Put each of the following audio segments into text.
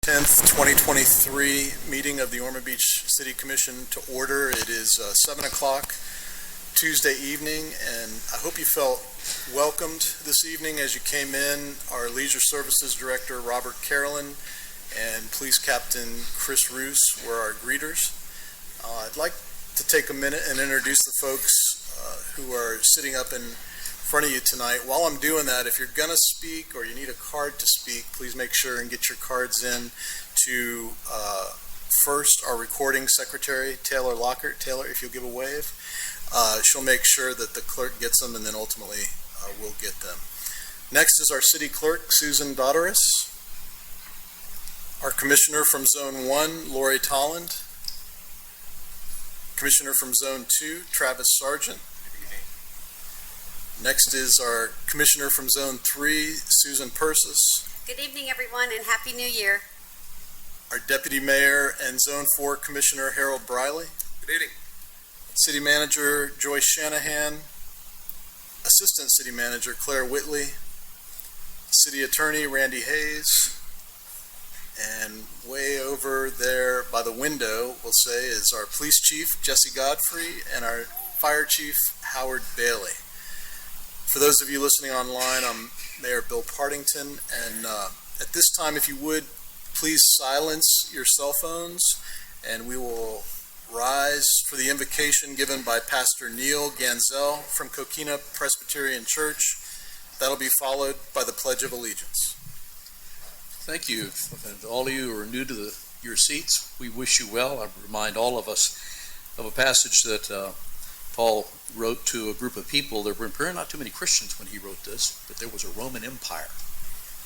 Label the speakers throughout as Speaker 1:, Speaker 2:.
Speaker 1: 10th, 2023 meeting of the Ormond Beach City Commission to order. It is 7 o'clock Tuesday evening, and I hope you felt welcomed this evening as you came in. Our Leisure Services Director, Robert Carolyn, and Police Captain Chris Roos were our greeters. I'd like to take a minute and introduce the folks who are sitting up in front of you tonight. While I'm doing that, if you're going to speak or you need a card to speak, please make sure and get your cards in to first our recording secretary, Taylor Lockhart. Taylor, if you'll give a wave, she'll make sure that the clerk gets them, and then ultimately we'll get them. Next is our city clerk, Susan Dotteris. Our commissioner from Zone 1, Lori Tolland. Commissioner from Zone 2, Travis Sargent. Next is our Commissioner from Zone 3, Susan Persis.
Speaker 2: Good evening, everyone, and Happy New Year.
Speaker 1: Our Deputy Mayor and Zone 4 Commissioner, Harold Briley.
Speaker 3: Good evening.
Speaker 1: City Manager, Joyce Shanahan. Assistant City Manager, Claire Whitley. City Attorney, Randy Hayes. And way over there by the window, we'll say, is our Police Chief, Jesse Godfrey, and our Fire Chief, Howard Bailey. For those of you listening online, I'm Mayor Bill Partington, and at this time, if you would, please silence your cell phones, and we will rise for the invocation given by Pastor Neil Ganzel from Coquina Presbyterian Church. That'll be followed by the Pledge of Allegiance.
Speaker 3: Thank you. And all of you who are new to your seats, we wish you well. I remind all of us of a passage that Paul wrote to a group of people. There were not too many Christians when he wrote this, but there was a Roman Empire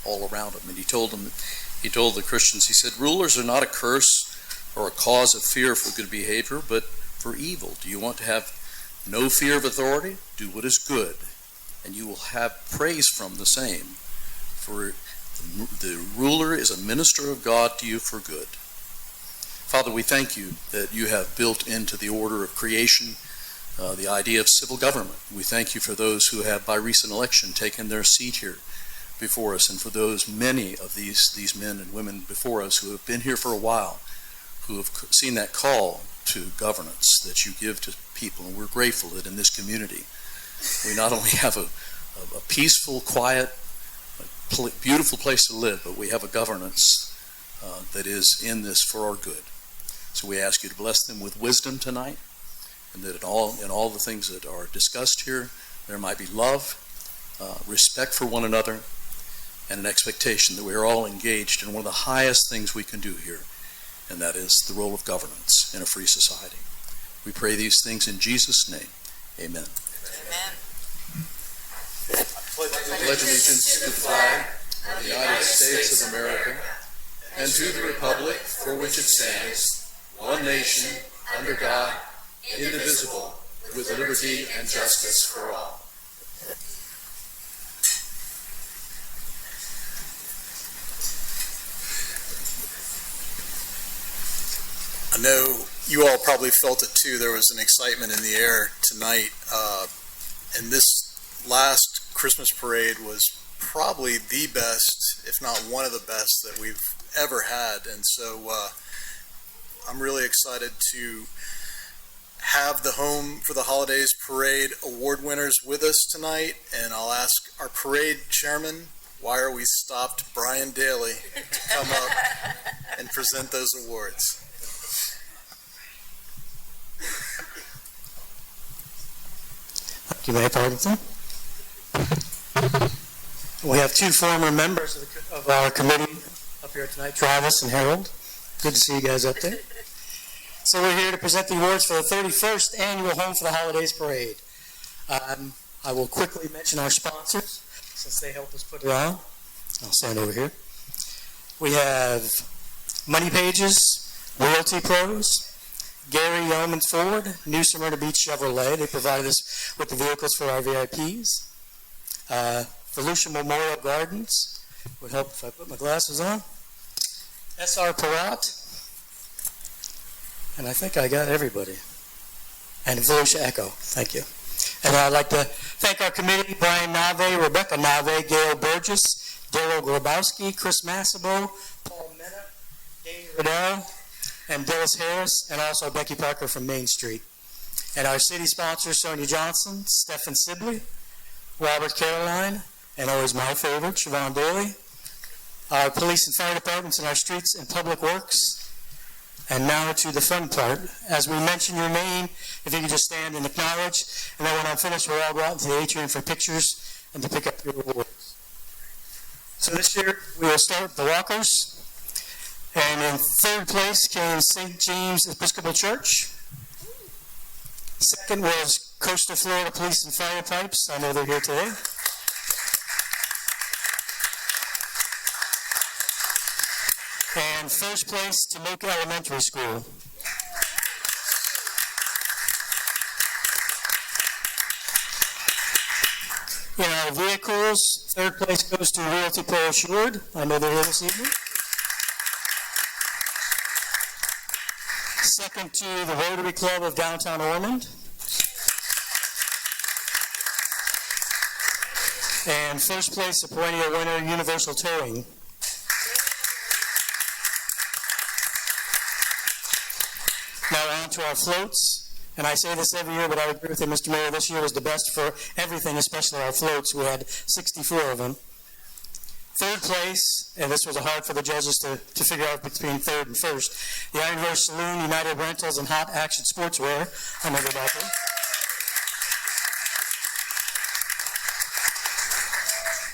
Speaker 3: all around him. And he told the Christians, he said, rulers are not a curse or a cause of fear for good behavior, but for evil. Do you want to have no fear of authority? Do what is good, and you will have praise from the same. For the ruler is a minister of God to you for good. Father, we thank you that you have built into the order of creation the idea of civil government. We thank you for those who have, by recent election, taken their seat here before us, and for those many of these men and women before us who have been here for a while, who have seen that call to governance that you give to people. And we're grateful that in this community, we not only have a peaceful, quiet, beautiful place to live, but we have a governance that is in this for our good. So we ask you to bless them with wisdom tonight, and that in all the things that are discussed here, there might be love, respect for one another, and an expectation that we are all engaged in one of the highest things we can do here, and that is the role of governance in a free society. We pray these things in Jesus' name. Amen.
Speaker 2: Amen.
Speaker 3: I pledge allegiance to the flag of the United States of America and to the republic for which it stands, one nation, under God, indivisible, with liberty and justice for all.
Speaker 1: I know you all probably felt it too. There was an excitement in the air tonight, and this last Christmas parade was probably the best, if not one of the best, that we've ever had. And so I'm really excited to have the Home for the Holidays Parade award winners with us tonight, and I'll ask our parade chairman, Why Are We Stopped, Brian Daly, to come up and present those awards.
Speaker 4: Thank you, Mayor Partington. We have two former members of our committee up here tonight, Travis and Harold. Good to see you guys up there. So we're here to present the awards for the 31st Annual Home for the Holidays Parade. I will quickly mention our sponsors, since they helped us put it on. I'll stand over here. We have Money Pages, Royalty Pros, Gary Yeoman Ford, New Smyrna Beach Chevrolet. They provided us with the vehicles for our VIPs. Volusia Memorial Gardens would help if I put my glasses on. SR Parat. And I think I got everybody. And Volusia Echo. Thank you. And I'd like to thank our committee, Brian Nave, Rebecca Nave, Gail Burgess, Daryl Grabowski, Chris Massabo, Paul Mena, Riddell, and Dillis Harris, and also Becky Parker from Main Street. And our city sponsors, Sonia Johnson, Stephen Sibley, Robert Caroline, and always my favorite, Siobhan Daly. Our police and fire departments and our streets and public works. And now to the fun part. As we mention your name, if you could just stand and acknowledge, and then when I'm finished, we'll all go out into the atrium for pictures and to pick up your rewards. So this year, we will start with the walkers. And in third place came St. James Episcopal Church. Second was Coastal Florida Police and Fire Pipes. I know they're here today. And first place, Tomoka Elementary School. In our vehicles, third place goes to Realty Pro Assured. I know they're here this evening. Second to the Rotary Club of Downtown Ormond. And first place, a perennial winner, Universal Towing. Now on to our floats. And I say this every year, but I agree with you, Mr. Mayor, this year was the best for everything, especially our floats. We had 64 of them. Third place, and this was hard for the judges to figure out between third and first, the Ironverse Saloon, United Rentals, and Hot Action Sportswear. I know about them.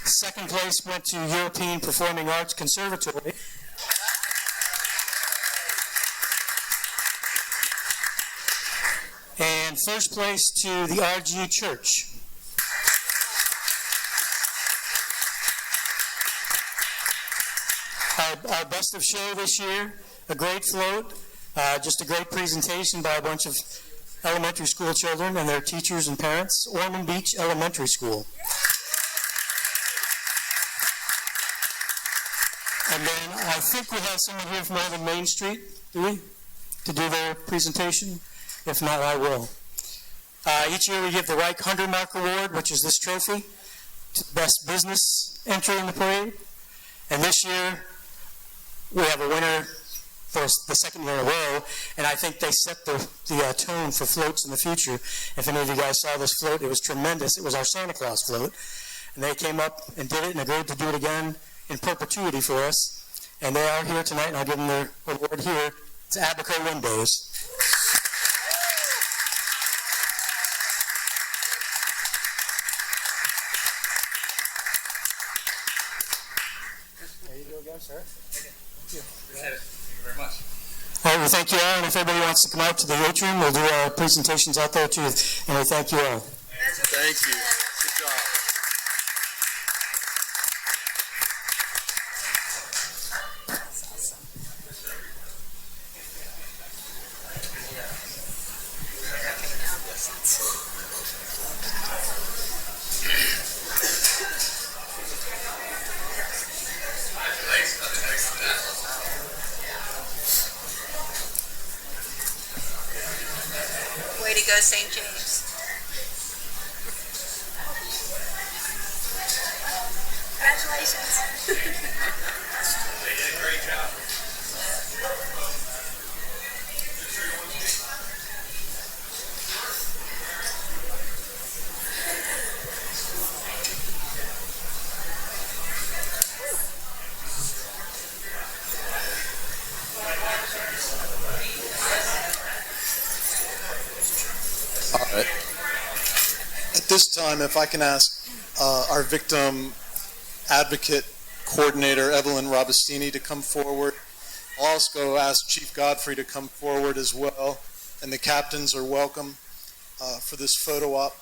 Speaker 4: Second place went to European Performing Arts Conservatory. And first place to the RG Church. Our best of show this year, a great float, just a great presentation by a bunch of elementary school children and their teachers and parents, Ormond Beach Elementary School. And then I think we have someone here from Ormond Main Street, do we, to do their presentation? If not, I will. Each year we give the Reich 100 Mark Award, which is this trophy, to best business entry in the parade. And this year, we have a winner for the second year in a row, and I think they set the tone for floats in the future. If any of you guys saw this float, it was tremendous. It was our Santa Claus float, and they came up and did it and agreed to do it again in perpetuity for us. And they are here tonight, and I'll give them their award here. It's Abaco Windows. There you go, guys, sir. Thank you.
Speaker 3: Appreciate it. Thank you very much.
Speaker 4: All right, well, thank you all, and if everybody wants to come out to the atrium, we'll do our presentations out there too, and we thank you all.
Speaker 1: Thank you. Good job.
Speaker 2: Way to go, St. James. Congratulations.
Speaker 3: They did a great job.
Speaker 1: All right. At this time, if I can ask our victim advocate coordinator, Evelyn Robustini, to come forward. I'll also ask Chief Godfrey to come forward as well, and the captains are welcome for this photo op.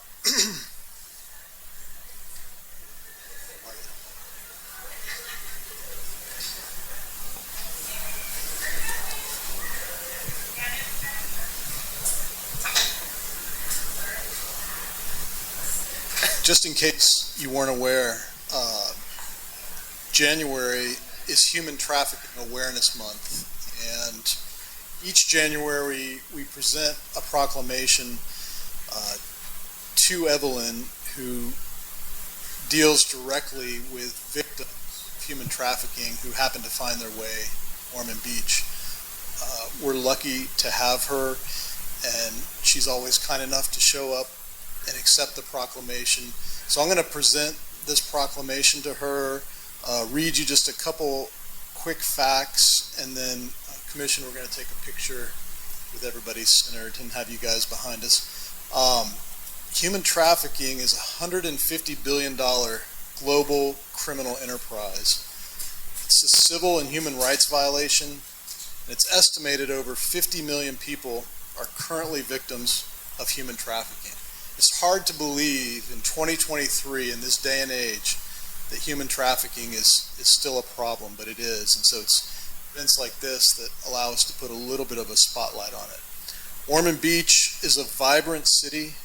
Speaker 1: Just in case you weren't aware, January is Human Trafficking Awareness Month, and each January we present a proclamation to Evelyn, who deals directly with victims of human trafficking who happen to find their way to Ormond Beach. we're lucky to have her, and she's always kind enough to show up and accept the proclamation. So I'm going to present this proclamation to her, read you just a couple quick facts, and then, Commission, we're going to take a picture with everybody centered and have you guys behind us. Human trafficking is a $150 billion global criminal enterprise. It's a civil and human rights violation, and it's estimated over 50 million people are currently victims of human trafficking. It's hard to believe in 2023, in this day and age, that human trafficking is still a problem, but it is. And so it's events like this that allow us to put a little bit of a spotlight on it. Ormond Beach is a vibrant city.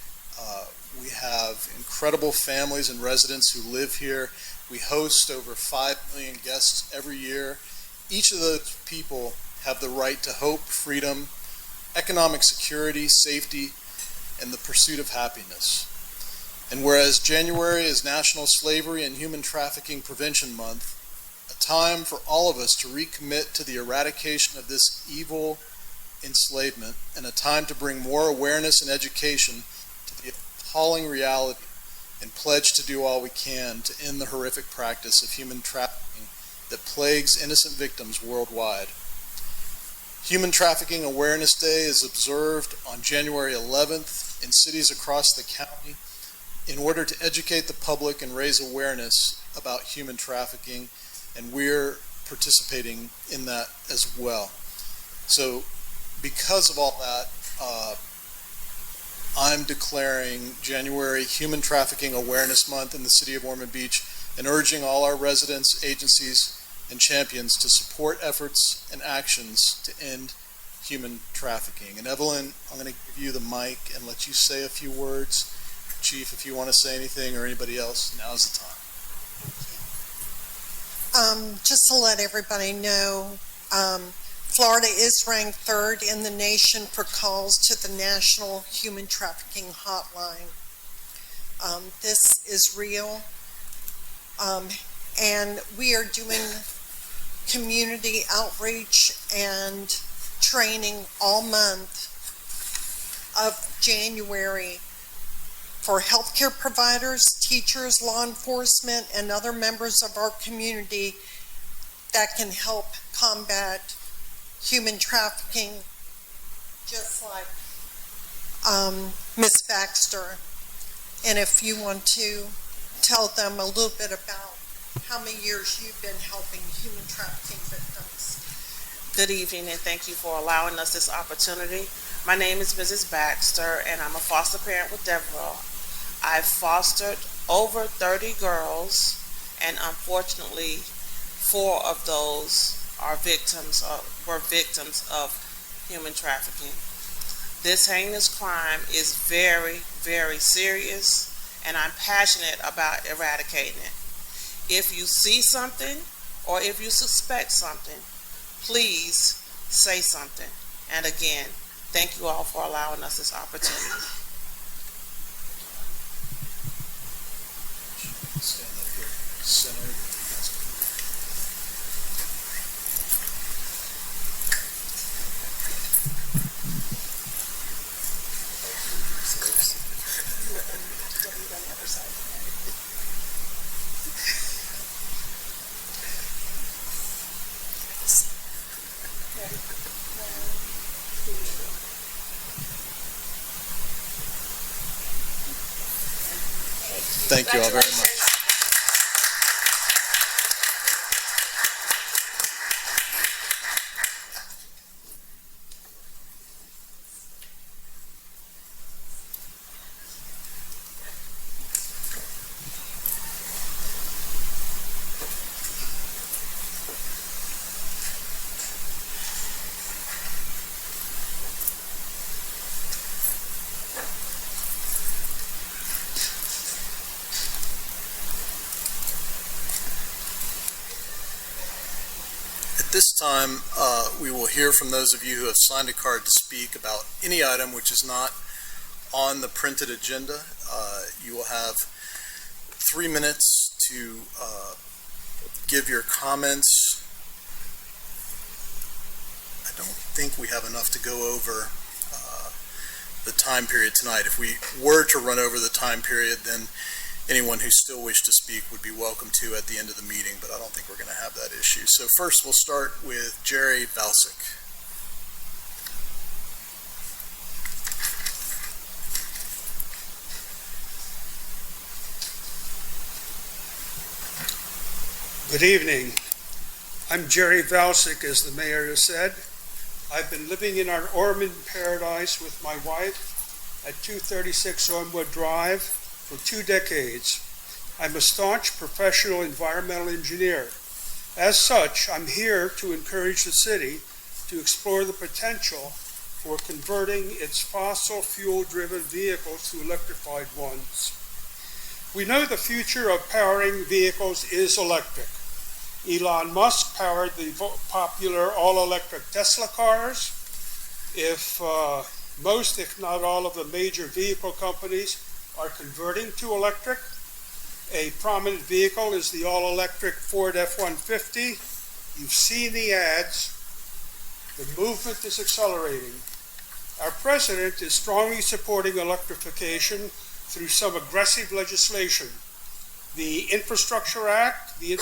Speaker 1: We have incredible families and residents who live here. We host over 5 million guests every year. Each of those people have the right to hope, freedom, economic security, safety, and the pursuit of happiness. And whereas January is National Slavery and Human Trafficking Prevention Month, a time for all of us to recommit to the eradication of this evil enslavement, and a time to bring more awareness and education to the appalling reality, and pledge to do all we can to end the horrific practice of human trafficking that plagues innocent victims worldwide. Human Trafficking Awareness Day is observed on January 11th in cities across the county in order to educate the public and raise awareness about human trafficking, and we're participating in that as well. So because of all that, I'm declaring January Human Trafficking Awareness Month in the city of Ormond Beach, and urging all our residents, agencies, and champions to support efforts and actions to end human trafficking. And Evelyn, I'm going to give you the mic and let you say a few words. Chief, if you want to say anything, or anybody else, now's the time.
Speaker 5: Just to let everybody know, Florida is ranked third in the nation for calls to the National Human Trafficking Hotline. This is real, and we are doing community outreach and training all month of January for healthcare providers, teachers, law enforcement, and other members of our community that can help combat human trafficking, just like Ms. Baxter. And if you want to tell them a little bit about how many years you've been helping human trafficking victims.
Speaker 2: Good evening, and thank you for allowing us this opportunity. My name is Mrs. Baxter, and I'm a foster parent with Deborah. I've fostered over 30 girls, and unfortunately, 4 of those were victims of human trafficking. This heinous crime is very, very serious, and I'm passionate about eradicating it. If you see something or if you suspect something, please say something. And again, thank you all for allowing us this opportunity.
Speaker 1: Stand up here, center. Thank you all very much. At this time, we will hear from those of you who have signed a card to speak about any item which is not on the printed agenda. You will have 3 minutes to give your comments. I don't think we have enough to go over the time period tonight. If we were to run over the time period, then anyone who still wished to speak would be welcome to at the end of the meeting, but I don't think we're going to have that issue. So first, we'll start with Jerry Valsic.
Speaker 6: Good evening. I'm Jerry Valsic, as the mayor has said. I've been living in our Ormond paradise with my wife at 236 Ormwood Drive for 2 decades. I'm a staunch professional environmental engineer. As such, I'm here to encourage the city to explore the potential for converting its fossil fuel-driven vehicles to electrified ones. We know the future of powering vehicles is electric. Elon Musk powered the popular all-electric Tesla cars. Most, if not all, of the major vehicle companies are converting to electric. A prominent vehicle is the all-electric Ford F-150. You've seen the ads. The movement is accelerating. Our president is strongly supporting electrification through some aggressive legislation. The Infrastructure Act, the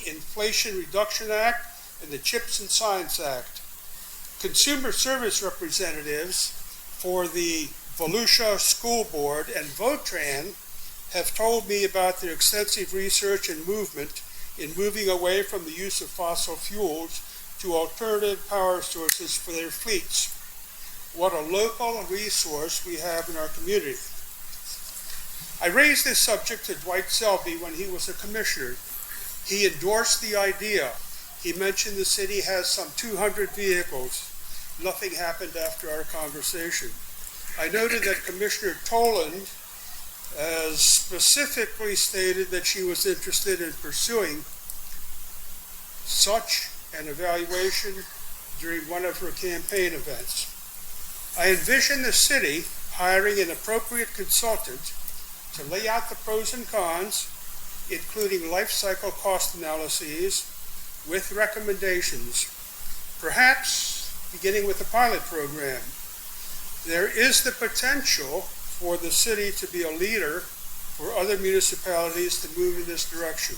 Speaker 6: Inflation Reduction Act, and the CHIPS and Science Act. Consumer service representatives for the Volusia School Board and Votran have told me about their extensive research and movement in moving away from the use of fossil fuels to alternative power sources for their fleets. What a local resource we have in our community. I raised this subject to Dwight Selby when he was a commissioner. He endorsed the idea. He mentioned the city has some 200 vehicles. Nothing happened after our conversation. I noted that Commissioner Toland specifically stated that she was interested in pursuing such an evaluation during one of her campaign events. I envision the city hiring an appropriate consultant to lay out the pros and cons, including life cycle cost analyses with recommendations, perhaps beginning with a pilot program. There is the potential for the city to be a leader for other municipalities to move in this direction.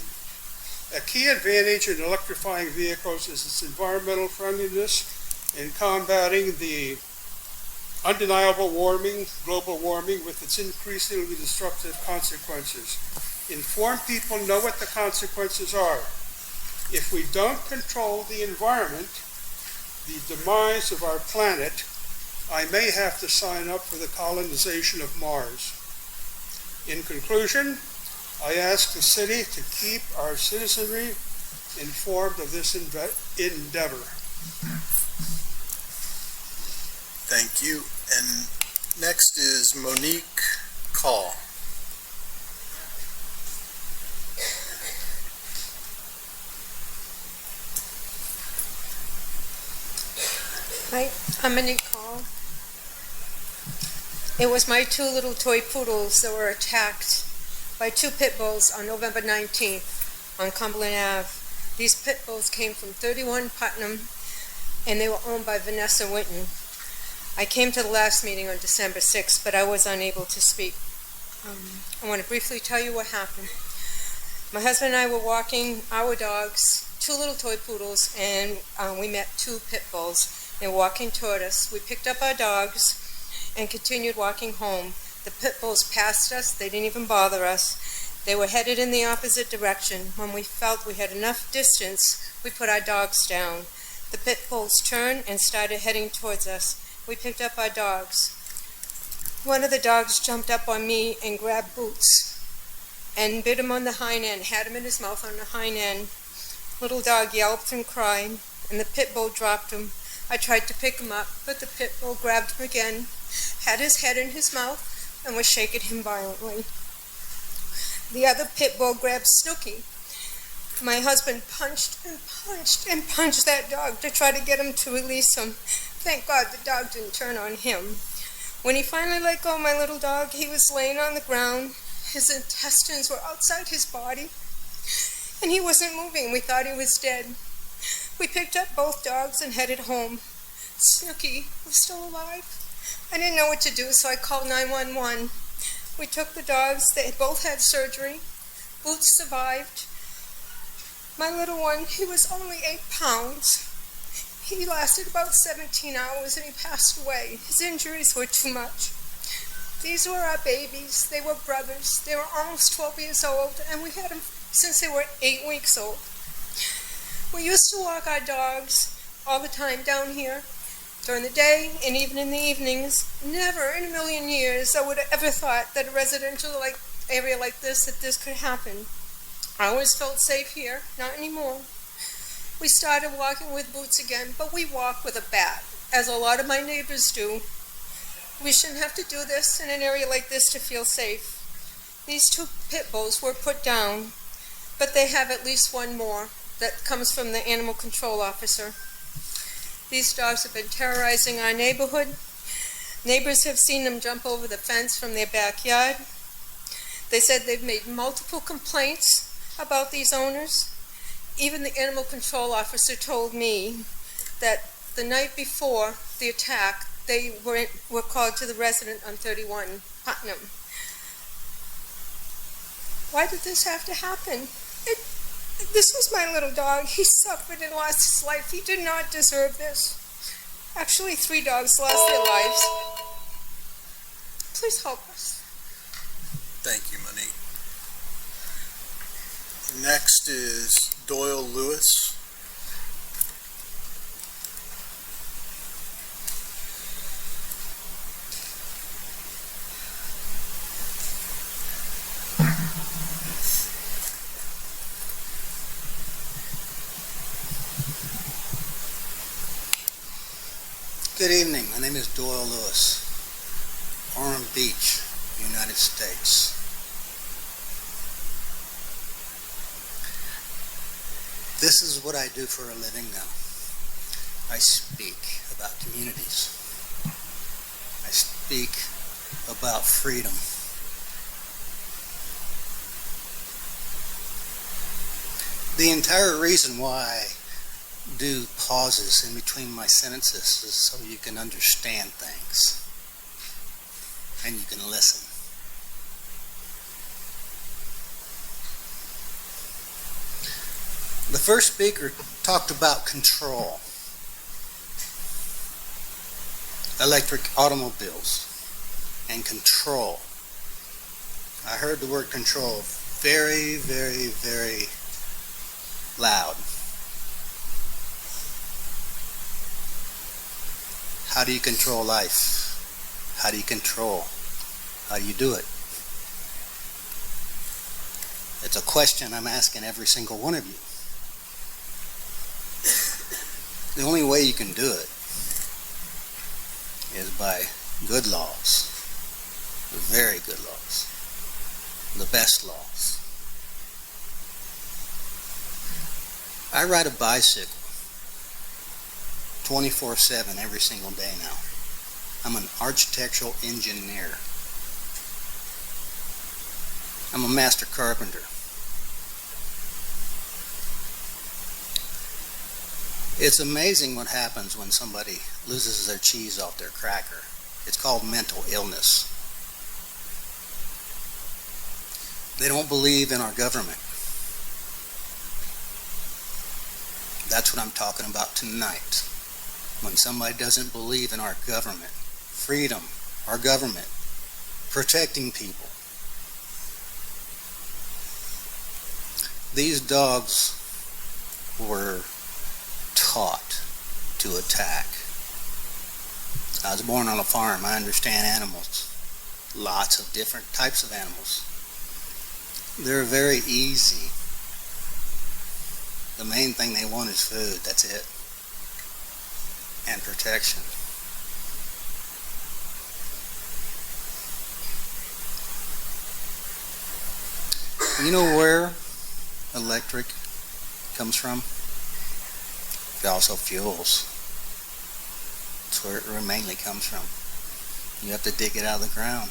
Speaker 6: A key advantage in electrifying vehicles is its environmental friendliness in combating the undeniable global warming with its increasingly destructive consequences. Informed people know what the consequences are. If we don't control the environment, the demise of our planet, I may have to sign up for the colonization of Mars. In conclusion, I ask the city to keep our citizenry informed of this endeavor.
Speaker 1: Thank you. And next is Monique Call.
Speaker 7: Hi, I'm Monique Call. It was my 2 little toy poodles that were attacked by 2 pit bulls on November 19th on Cumberland Ave. These pit bulls came from 31 Putnam, and they were owned by Vanessa Winton. I came to the last meeting on December 6th, but I was unable to speak. I want to briefly tell you what happened. My husband and I were walking our dogs, 2 little toy poodles, and we met 2 pit bulls. They were walking toward us. We picked up our dogs and continued walking home. The pit bulls passed us. They didn't even bother us. They were headed in the opposite direction. When we felt we had enough distance, we put our dogs down. The pit bulls turned and started heading towards us. We picked up our dogs. One of the dogs jumped up on me and grabbed Boots and bit him on the hind end, had him in his mouth on the hind end. Little dog yelped and cried, and the pit bull dropped him. I tried to pick him up, but the pit bull grabbed him again, had his head in his mouth, and was shaking him violently. The other pit bull grabbed Snooky. My husband punched and punched and punched that dog to try to get him to release him. Thank God the dog didn't turn on him. When he finally let go of my little dog, he was laying on the ground. His intestines were outside his body, and he wasn't moving. We thought he was dead. We picked up both dogs and headed home. Snooky was still alive. I didn't know what to do, so I called 911. We took the dogs. They both had surgery. Boots survived. My little one, he was only 8 pounds. He lasted about 17 hours and he passed away. His injuries were too much. These were our babies. They were brothers. They were almost 12 years old, and we had them since they were 8 weeks old. We used to walk our dogs all the time down here during the day and even in the evenings. Never in a million years I would have ever thought that a residential area like this, that this could happen. I always felt safe here, not anymore. We started walking with Boots again, but we walk with a bat, as a lot of my neighbors do. We shouldn't have to do this in an area like this to feel safe. These 2 pit bulls were put down, but they have at least one more that comes from the animal control officer. These dogs have been terrorizing our neighborhood. Neighbors have seen them jump over the fence from their backyard. They said they've made multiple complaints about these owners. Even the animal control officer told me that the night before the attack, they were called to the resident on 31 Putnam. Why did this have to happen? This was my little dog. He suffered and lost his life. He did not deserve this. Actually, 3 dogs lost their lives. Please help us.
Speaker 1: Thank you, Monique. Next is Doyle Lewis.
Speaker 8: Good evening. My name is Doyle Lewis, Ormond Beach, United States. This is what I do for a living now. I speak about communities. I speak about freedom. The entire reason why I do pauses in between my sentences is so you can understand things and you can listen. The first speaker talked about control. Electric automobiles and control. I heard the word control very, very, very loud. How do you control life? How do you control? How do you do it? It's a question I'm asking every single one of you. The only way you can do it is by good laws, very good laws, the best laws. I ride a bicycle 24/7 every single day now. I'm an architectural engineer. I'm a master carpenter. It's amazing what happens when somebody loses their cheese off their cracker. It's called mental illness. They don't believe in our government. That's what I'm talking about tonight. When somebody doesn't believe in our government, freedom, our government, protecting people. These dogs were taught to attack. I was born on a farm. I understand animals. Lots of different types of animals. They're very easy. The main thing they want is food. That's it. And protection. You know where electric comes from? It also fuels. That's where it mainly comes from. You have to dig it out of the ground.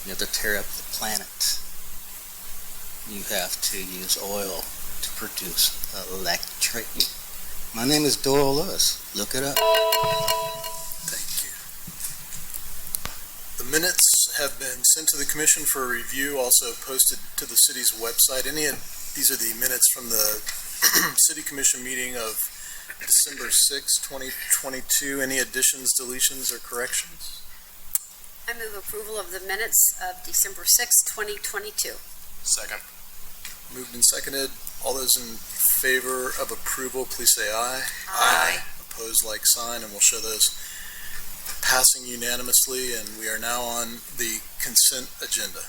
Speaker 8: You have to tear up the planet. You have to use oil to produce electric. My name is Doyle Lewis. Look it up.
Speaker 1: Thank you. The minutes have been sent to the commission for review, also posted to the city's website. These are the minutes from the city commission meeting of December 6, 2022. Any additions, deletions, or corrections?
Speaker 9: I move approval of the minutes of December 6, 2022.
Speaker 10: Second.
Speaker 1: Moved and seconded. All those in favor of approval, please say aye.
Speaker 9: Aye.
Speaker 1: Opposed, like sign, and we'll show those passing unanimously, and we are now on the consent agenda.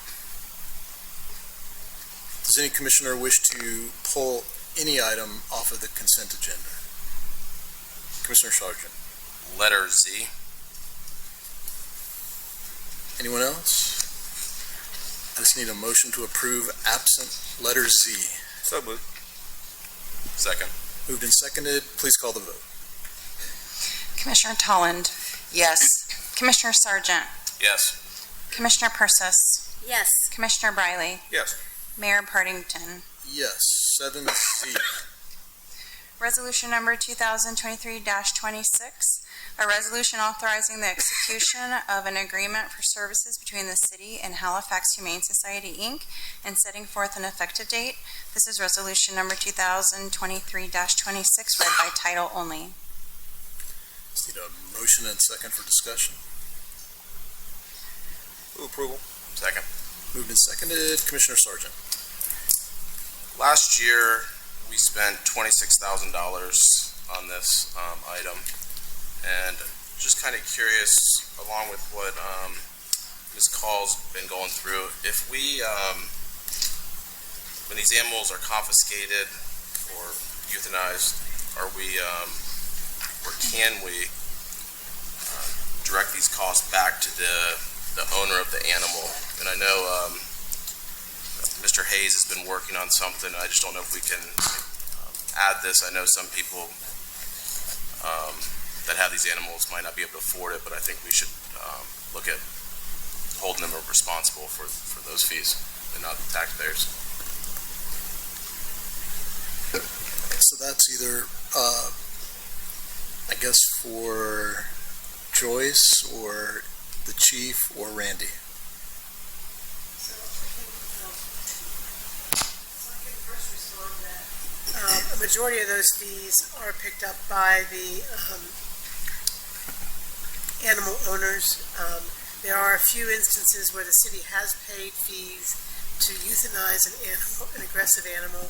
Speaker 1: Does any commissioner wish to pull any item off of the consent agenda? Commissioner Sargent.
Speaker 10: Letter Z.
Speaker 1: Anyone else? I just need a motion to approve absent letter Z.
Speaker 10: So moved. Second.
Speaker 1: Moved and seconded. Please call the vote.
Speaker 11: Commissioner Tolland.
Speaker 9: Yes.
Speaker 11: Commissioner Sargent.
Speaker 10: Yes.
Speaker 11: Commissioner Persis.
Speaker 9: Yes. Commissioner
Speaker 11: Briley.
Speaker 10: Yes.
Speaker 11: Mayor Partington.
Speaker 1: Yes, 7Z.
Speaker 11: Resolution number 2023-26, a resolution authorizing the execution of an agreement for services between the city and Halifax Humane Society, Inc., and setting forth an effective date. This is resolution number 2023-26, read by title only.
Speaker 1: Just need a motion and second for discussion.
Speaker 10: Move approval. Second.
Speaker 1: Moved and seconded. Commissioner Sargent.
Speaker 10: Last year, we spent $26,000 on this item, and just kind of curious, along with what Ms. Call's been going through, if we, when these animals are confiscated or euthanized, are we, or can we direct these costs back to the owner of the animal? And I know Mr. Hayes has been working on something. I just don't know if we can add this. I know some people that have these animals might not be able to afford it, but I think we should look at holding them responsible for those fees and not the taxpayers.
Speaker 1: So that's either, I guess, for Joyce or the chief or Randy.
Speaker 12: A majority of those fees are picked up by the animal owners. There are a few instances where the city has paid fees to euthanize an animal, an aggressive animal,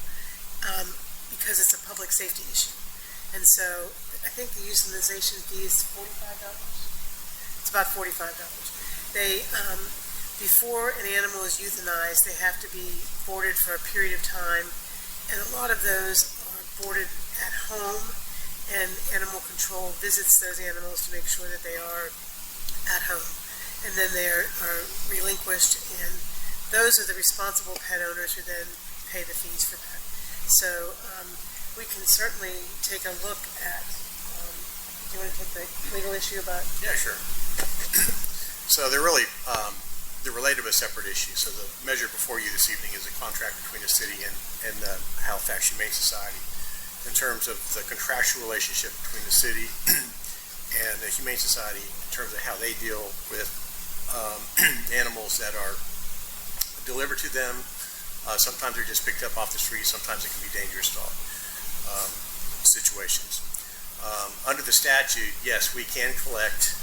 Speaker 12: because it's a public safety issue. And so I think the euthanization fee is $45. It's about $45. They, before an animal is euthanized, they have to be boarded for a period of time. And a lot of those are boarded at home, and animal control visits those animals to make sure that they are at home. And then they are relinquished, and those are the responsible pet owners who then pay the fees for that. So we can certainly take a look at, do you want to take the legal issue about?
Speaker 1: Yeah, sure. So they're really, they're related to a separate issue. So the measure before you this evening is a contract between the city and the Halifax Humane Society in terms of the contractual relationship between the city and the Humane Society in terms of how they deal with animals that are delivered to them. Sometimes they're just picked up off the street. Sometimes it can be dangerous dog situations. Under the statute, yes, we can collect,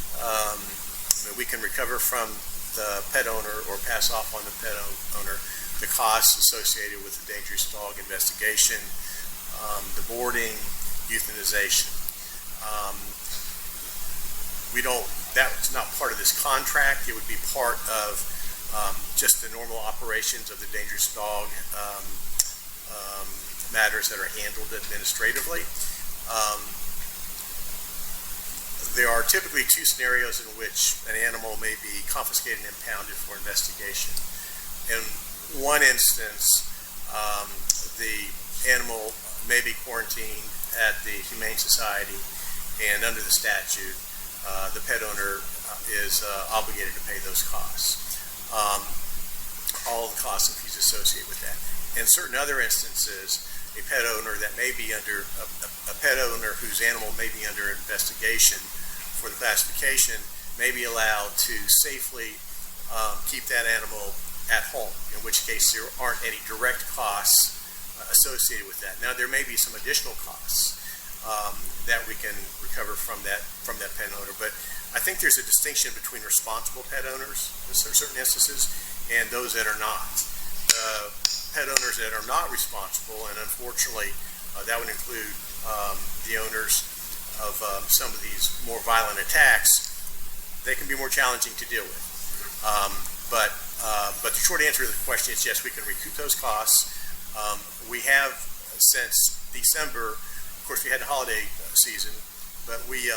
Speaker 1: we can recover from the pet owner or pass off on the pet owner the costs associated with the dangerous dog investigation, the boarding, euthanization. That's not part of this contract. It would be part of just the normal operations of the dangerous dog matters that are handled administratively. There are typically two scenarios in which an animal may be confiscated and impounded for investigation. In one instance, the animal may be quarantined at the Humane Society, and under the statute, the pet owner is obligated to pay those costs, all the costs and fees associated with that. In certain other instances, a pet owner that may be under, a pet owner whose animal may be under investigation for the classification may be allowed to safely keep that animal at home, in which case there aren't any direct costs associated with that. Now, there may be some additional costs that we can recover from that pet owner, but I think there's a distinction between responsible pet owners in certain instances and those that are not. Pet owners that are not responsible, and unfortunately that would include the owners of some of these more violent attacks, they can be more challenging to deal with. But the short answer to the question is yes, we can recoup those costs. We have since December, of course we had the holiday season, but we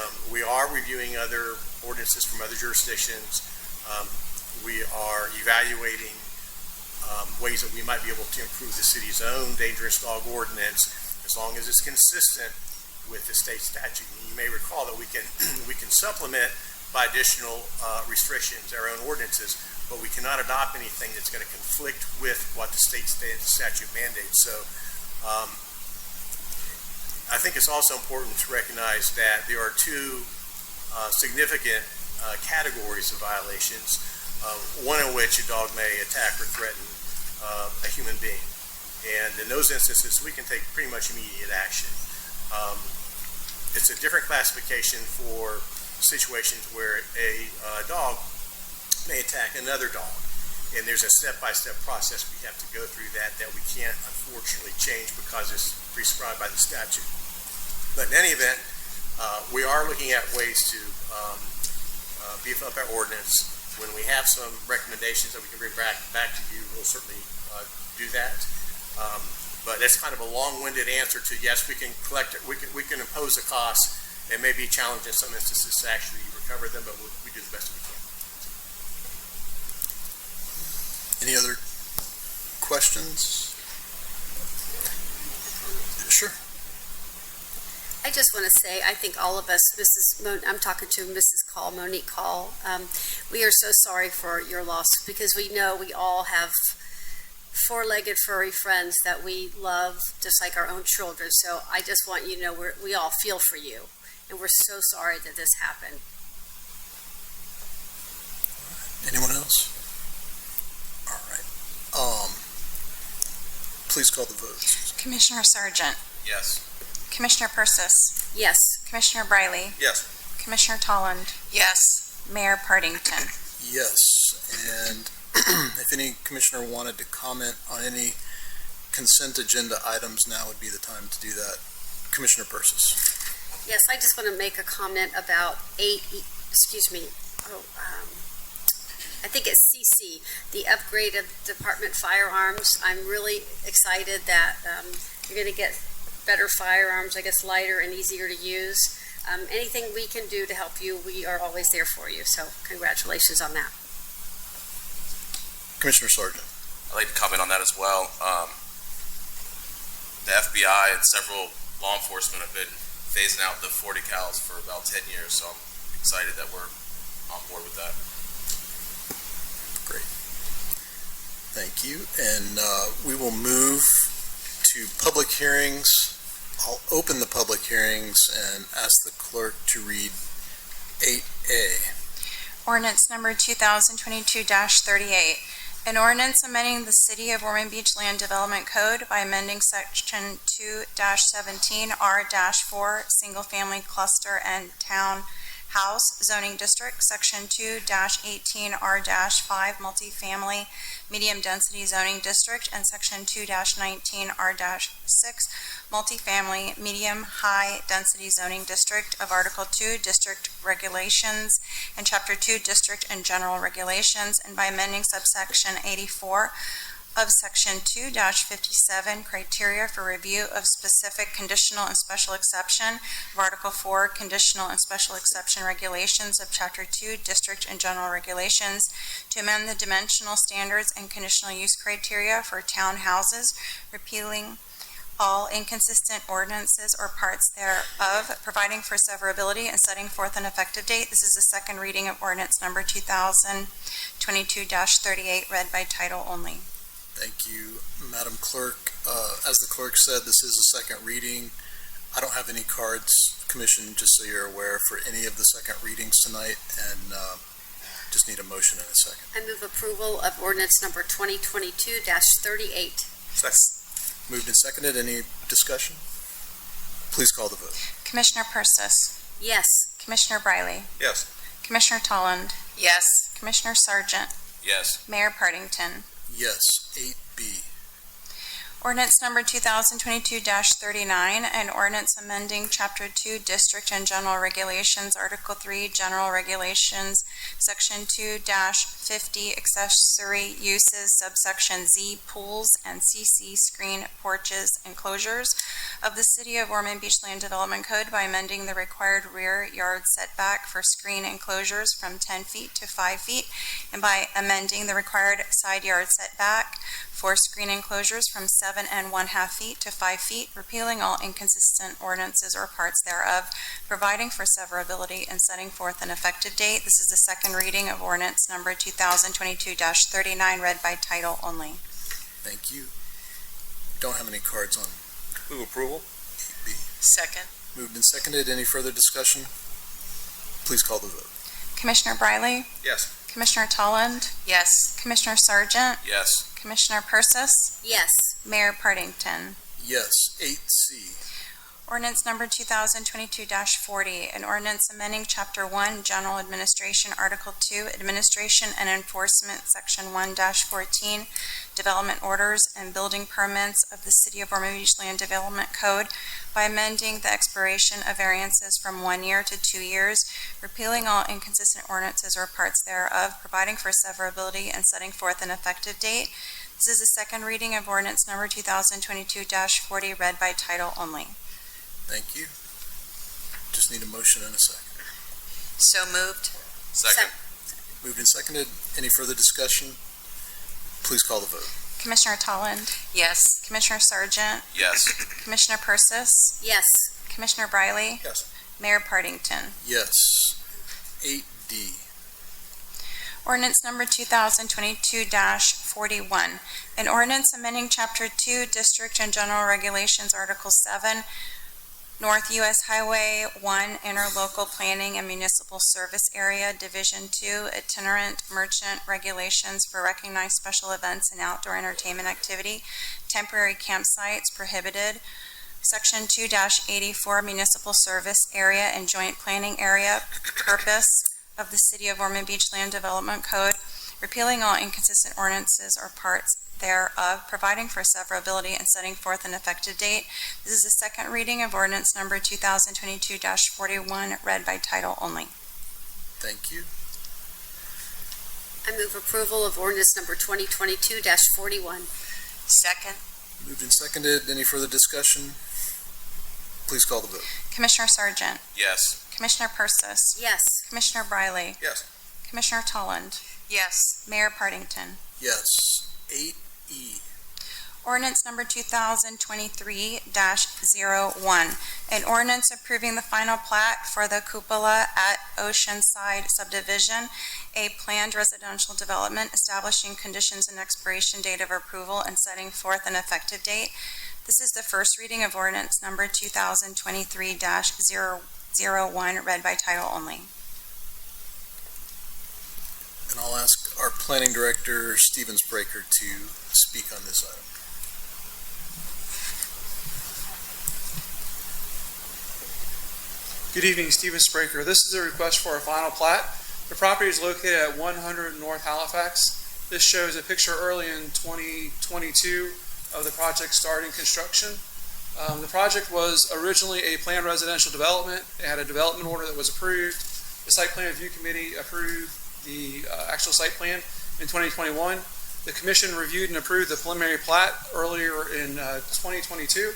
Speaker 1: are reviewing other ordinances from other jurisdictions. We are evaluating ways that we might be able to improve the city's own dangerous dog ordinance as long as it's consistent with the state statute. And you may recall that we can supplement by additional restrictions our own ordinances, but we cannot adopt anything that's going to conflict with what the state statute mandates. So I think it's also important to recognize that there are two significant categories of violations, one in which a dog may attack or threaten a human being. And in those instances, we can take pretty much immediate action. It's a different classification for situations where a dog may attack another dog. And there's a step-by-step process we have to go through that we can't unfortunately change because it's prescribed by the statute. But in any event, we are looking at ways to beef up our ordinance. When we have some recommendations that we can bring back to you, we'll certainly do that. But that's kind of a long-winded answer to yes, we can collect it, we can impose a cost. It may be a challenge in some instances to actually recover them, but we do the best we can. Any other questions? Sure.
Speaker 9: I just want to say, I think all of us, I'm talking to Mrs. Monique Call, we are so sorry for your loss because we know we all have four-legged furry friends that we love just like our own children. So I just want you to know we all feel for you, and we're so sorry that this happened.
Speaker 1: Anyone else? All right. Please call the votes.
Speaker 11: Commissioner Sargent,
Speaker 10: Yes.
Speaker 11: Commissioner Persis,
Speaker 9: Yes.
Speaker 11: Commissioner Briley,
Speaker 10: Yes.
Speaker 11: Commissioner Tolland,
Speaker 7: Yes.
Speaker 11: Mayor Partington.
Speaker 1: Yes, and if any commissioner wanted to comment on any consent agenda items, now would be the time to do that. Commissioner Persis.
Speaker 9: Yes, I just want to make a comment about I think it's CC, the upgrade of department firearms. I'm really excited that you're going to get better firearms, I guess lighter and easier to use. Anything we can do to help you, we are always there for you. So congratulations on that.
Speaker 1: Commissioner Sargent.
Speaker 10: I'd like to comment on that as well. The FBI and several law enforcement have been phasing out the 40 cals for about 10 years, so I'm excited that we're on board with that.
Speaker 1: Great. Thank you. And we will move to public hearings. I'll open the public hearings and ask the clerk to read 8A.
Speaker 11: Ordinance number 2022-38. An ordinance amending the City of Ormond Beach Land Development Code by amending Section 2-17R-4, Single Family Cluster and Town House Zoning District, Section 2-18R-5, Multifamily Medium Density Zoning District, and Section 2-19R-6, Multifamily Medium High Density Zoning District of Article 2, District Regulations, and Chapter 2, District and General Regulations, and by amending subsection 84 of Section 2-57, Criteria for Review of Specific Conditional and Special Exception of Article 4, Conditional and Special Exception Regulations of Chapter 2, District and General Regulations, to amend the dimensional standards and conditional use criteria for townhouses, repealing all inconsistent ordinances or parts thereof, providing for severability and setting forth an effective date. This is the second reading of ordinance number 2022-38, read by title only.
Speaker 1: Thank you, Madam Clerk. As the clerk said, this is a second reading. I don't have any cards, Commission, just so you're aware, for any of the second readings tonight, and just need a motion in a second.
Speaker 9: I move approval of ordinance number 2022-38.
Speaker 1: Moved and seconded. Any discussion? Please call the vote.
Speaker 11: Commissioner Persis,
Speaker 9: Yes.
Speaker 11: Commissioner Briley,
Speaker 10: Yes.
Speaker 11: Commissioner Tolland,
Speaker 7: Yes.
Speaker 11: Commissioner Sargent,
Speaker 10: Yes.
Speaker 11: Mayor Partington.
Speaker 1: Yes. 8B.
Speaker 11: Ordinance number 2022-39, an ordinance amending Chapter 2 District and General Regulations, Article 3 General Regulations, Section 2-50 Accessory Uses, Subsection Z Pools and CC Screen Porches Enclosures of the City of Ormond Beach Land Development Code by amending the required rear yard setback for screen enclosures from 10 feet to 5 feet, and by amending the required side yard setback for screen enclosures from 7 1/2 feet to 5 feet, repealing all inconsistent ordinances or parts thereof, providing for severability, and setting forth an effective date. This is the second reading of ordinance number 2022-39, read by title only.
Speaker 1: Thank you. Don't have any cards on
Speaker 10: Move approval?
Speaker 1: 8B.
Speaker 7: Second.
Speaker 1: Moved and seconded. Any further discussion? Please call the vote.
Speaker 11: Commissioner Briley,
Speaker 10: Yes.
Speaker 11: Commissioner Tolland,
Speaker 7: Yes.
Speaker 11: Commissioner Sargent,
Speaker 10: Yes.
Speaker 11: Commissioner Persis,
Speaker 9: Yes.
Speaker 11: Mayor Partington.
Speaker 1: Yes. 8C.
Speaker 11: Ordinance number 2022-40, an ordinance amending Chapter 1, General Administration, Article 2, Administration and Enforcement, Section 1-14, Development Orders and Building Permits of the City of Ormond Beach Land Development Code by amending the expiration of variances from 1 year to 2 years, repealing all inconsistent ordinances or parts thereof, providing for severability, and setting forth an effective date. This is the second reading of ordinance number 2022-40, read by title only.
Speaker 1: Thank you. Just need a motion in a second.
Speaker 7: So moved.
Speaker 10: Second?
Speaker 1: Moved and seconded. Any further discussion? Please call the vote.
Speaker 11: Commissioner Tolland,
Speaker 7: Yes.
Speaker 11: Commissioner Sargent,
Speaker 10: Yes.
Speaker 11: Commissioner Persis,
Speaker 9: Yes.
Speaker 11: Commissioner Briley,
Speaker 10: Yes.
Speaker 11: Mayor Partington.
Speaker 1: Yes. 8D.
Speaker 11: Ordinance number 2022-41, an ordinance amending Chapter 2 District and General Regulations, Article 7, North U.S. Highway 1 Interlocal Planning and Municipal Service Area, Division 2 Itinerant Merchant Regulations for recognized special events and outdoor entertainment activity, temporary campsites prohibited, Section 2-84 Municipal Service Area and Joint Planning Area, purpose of the City of Ormond Beach Land Development Code, repealing all inconsistent ordinances or parts thereof, providing for severability, and setting forth an effective date. This is the second reading of ordinance number 2022-41, read by title only.
Speaker 1: Thank you.
Speaker 9: I move approval of ordinance number 2022-41.
Speaker 7: Second.
Speaker 1: Moved and seconded. Any further discussion? Please call the vote.
Speaker 11: Commissioner Sargent,
Speaker 10: Yes.
Speaker 11: Commissioner Persis,
Speaker 9: Yes.
Speaker 11: Commissioner Briley,
Speaker 10: Yes.
Speaker 11: Commissioner Tolland,
Speaker 7: Yes.
Speaker 11: Mayor Partington.
Speaker 1: Yes. 8E.
Speaker 11: Ordinance number 2023-01, an ordinance approving the final plat for the Cupola at Oceanside subdivision, a planned residential development, establishing conditions and expiration date of approval and setting forth an effective date. This is the first reading of ordinance number 2023-001, read by title only.
Speaker 1: And I'll ask our planning director, Stephen Spraker, to speak on this item.
Speaker 13: Good evening, Stephen Spraker. This is a request for a final plat. The property is located at 100 North Halifax. This shows a picture early in 2022 of the project starting construction. The project was originally a planned residential development. It had a development order that was approved. The site plan review committee approved the actual site plan in 2021. The commission reviewed and approved the preliminary plat earlier in 2022.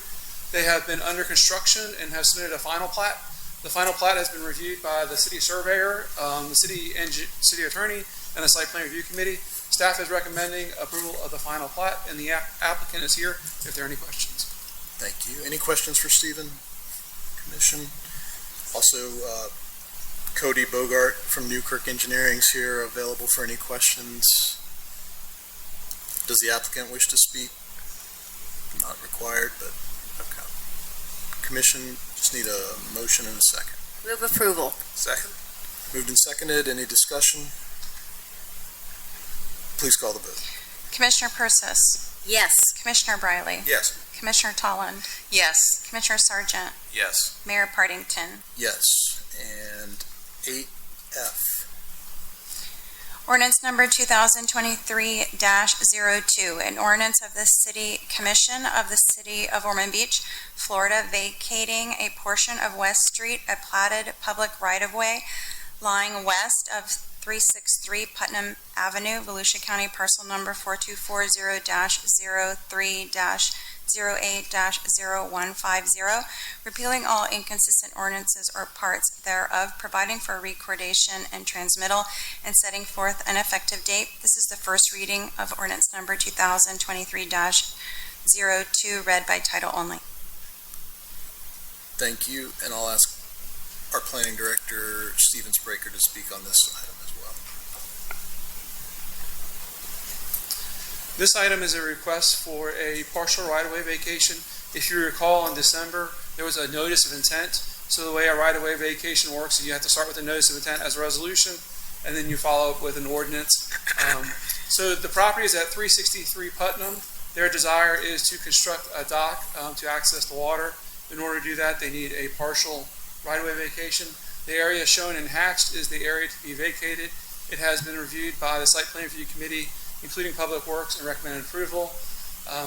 Speaker 13: They have been under construction and have submitted a final plat. The final plat has been reviewed by the city surveyor, the city attorney, and the site plan review committee. Staff is recommending approval of the final plat, and the applicant is here if there are any questions.
Speaker 1: Thank you. Any questions for Stephen? Commission? Also, Cody Bogart from Newkirk Engineering is here, available for any questions. Does the applicant wish to speak? Not required, but, okay. Commission, just need a motion and a second.
Speaker 9: Move approval.
Speaker 10: Second.
Speaker 1: Moved and seconded. Any discussion? Please call the vote.
Speaker 11: Commissioner Persis,
Speaker 9: Yes.
Speaker 11: Commissioner Briley,
Speaker 10: Yes.
Speaker 11: Commissioner Tolland,
Speaker 7: Yes.
Speaker 11: Commissioner Sargent,
Speaker 10: Yes.
Speaker 11: Mayor Partington.
Speaker 1: Yes. And 8F.
Speaker 11: Ordinance number 2023-02, an ordinance of the City Commission of the City of Ormond Beach, Florida, vacating a portion of West Street, a platted public right-of-way lying west of 363 Putnam Avenue, Volusia County, parcel number 4240-03-08-0150, repealing all inconsistent ordinances or parts thereof, providing for recordation and transmittal, and setting forth an effective date. This is the first reading of ordinance number 2023-02, read by title only.
Speaker 1: Thank you, and I'll ask our planning director, Stephen Spraker, to speak on this item as well.
Speaker 13: This item is a request for a partial right-of-way vacation. If you recall, in December, there was a notice of intent. So the way a right-of-way vacation works is you have to start with a notice of intent as a resolution, and then you follow up with an ordinance. So the property is at 363 Putnam. Their desire is to construct a dock to access the water. In order to do that, they need a partial right-of-way vacation. The area shown in hatched is the area to be vacated. It has been reviewed by the Site Plan Review Committee, including Public Works, and recommended approval.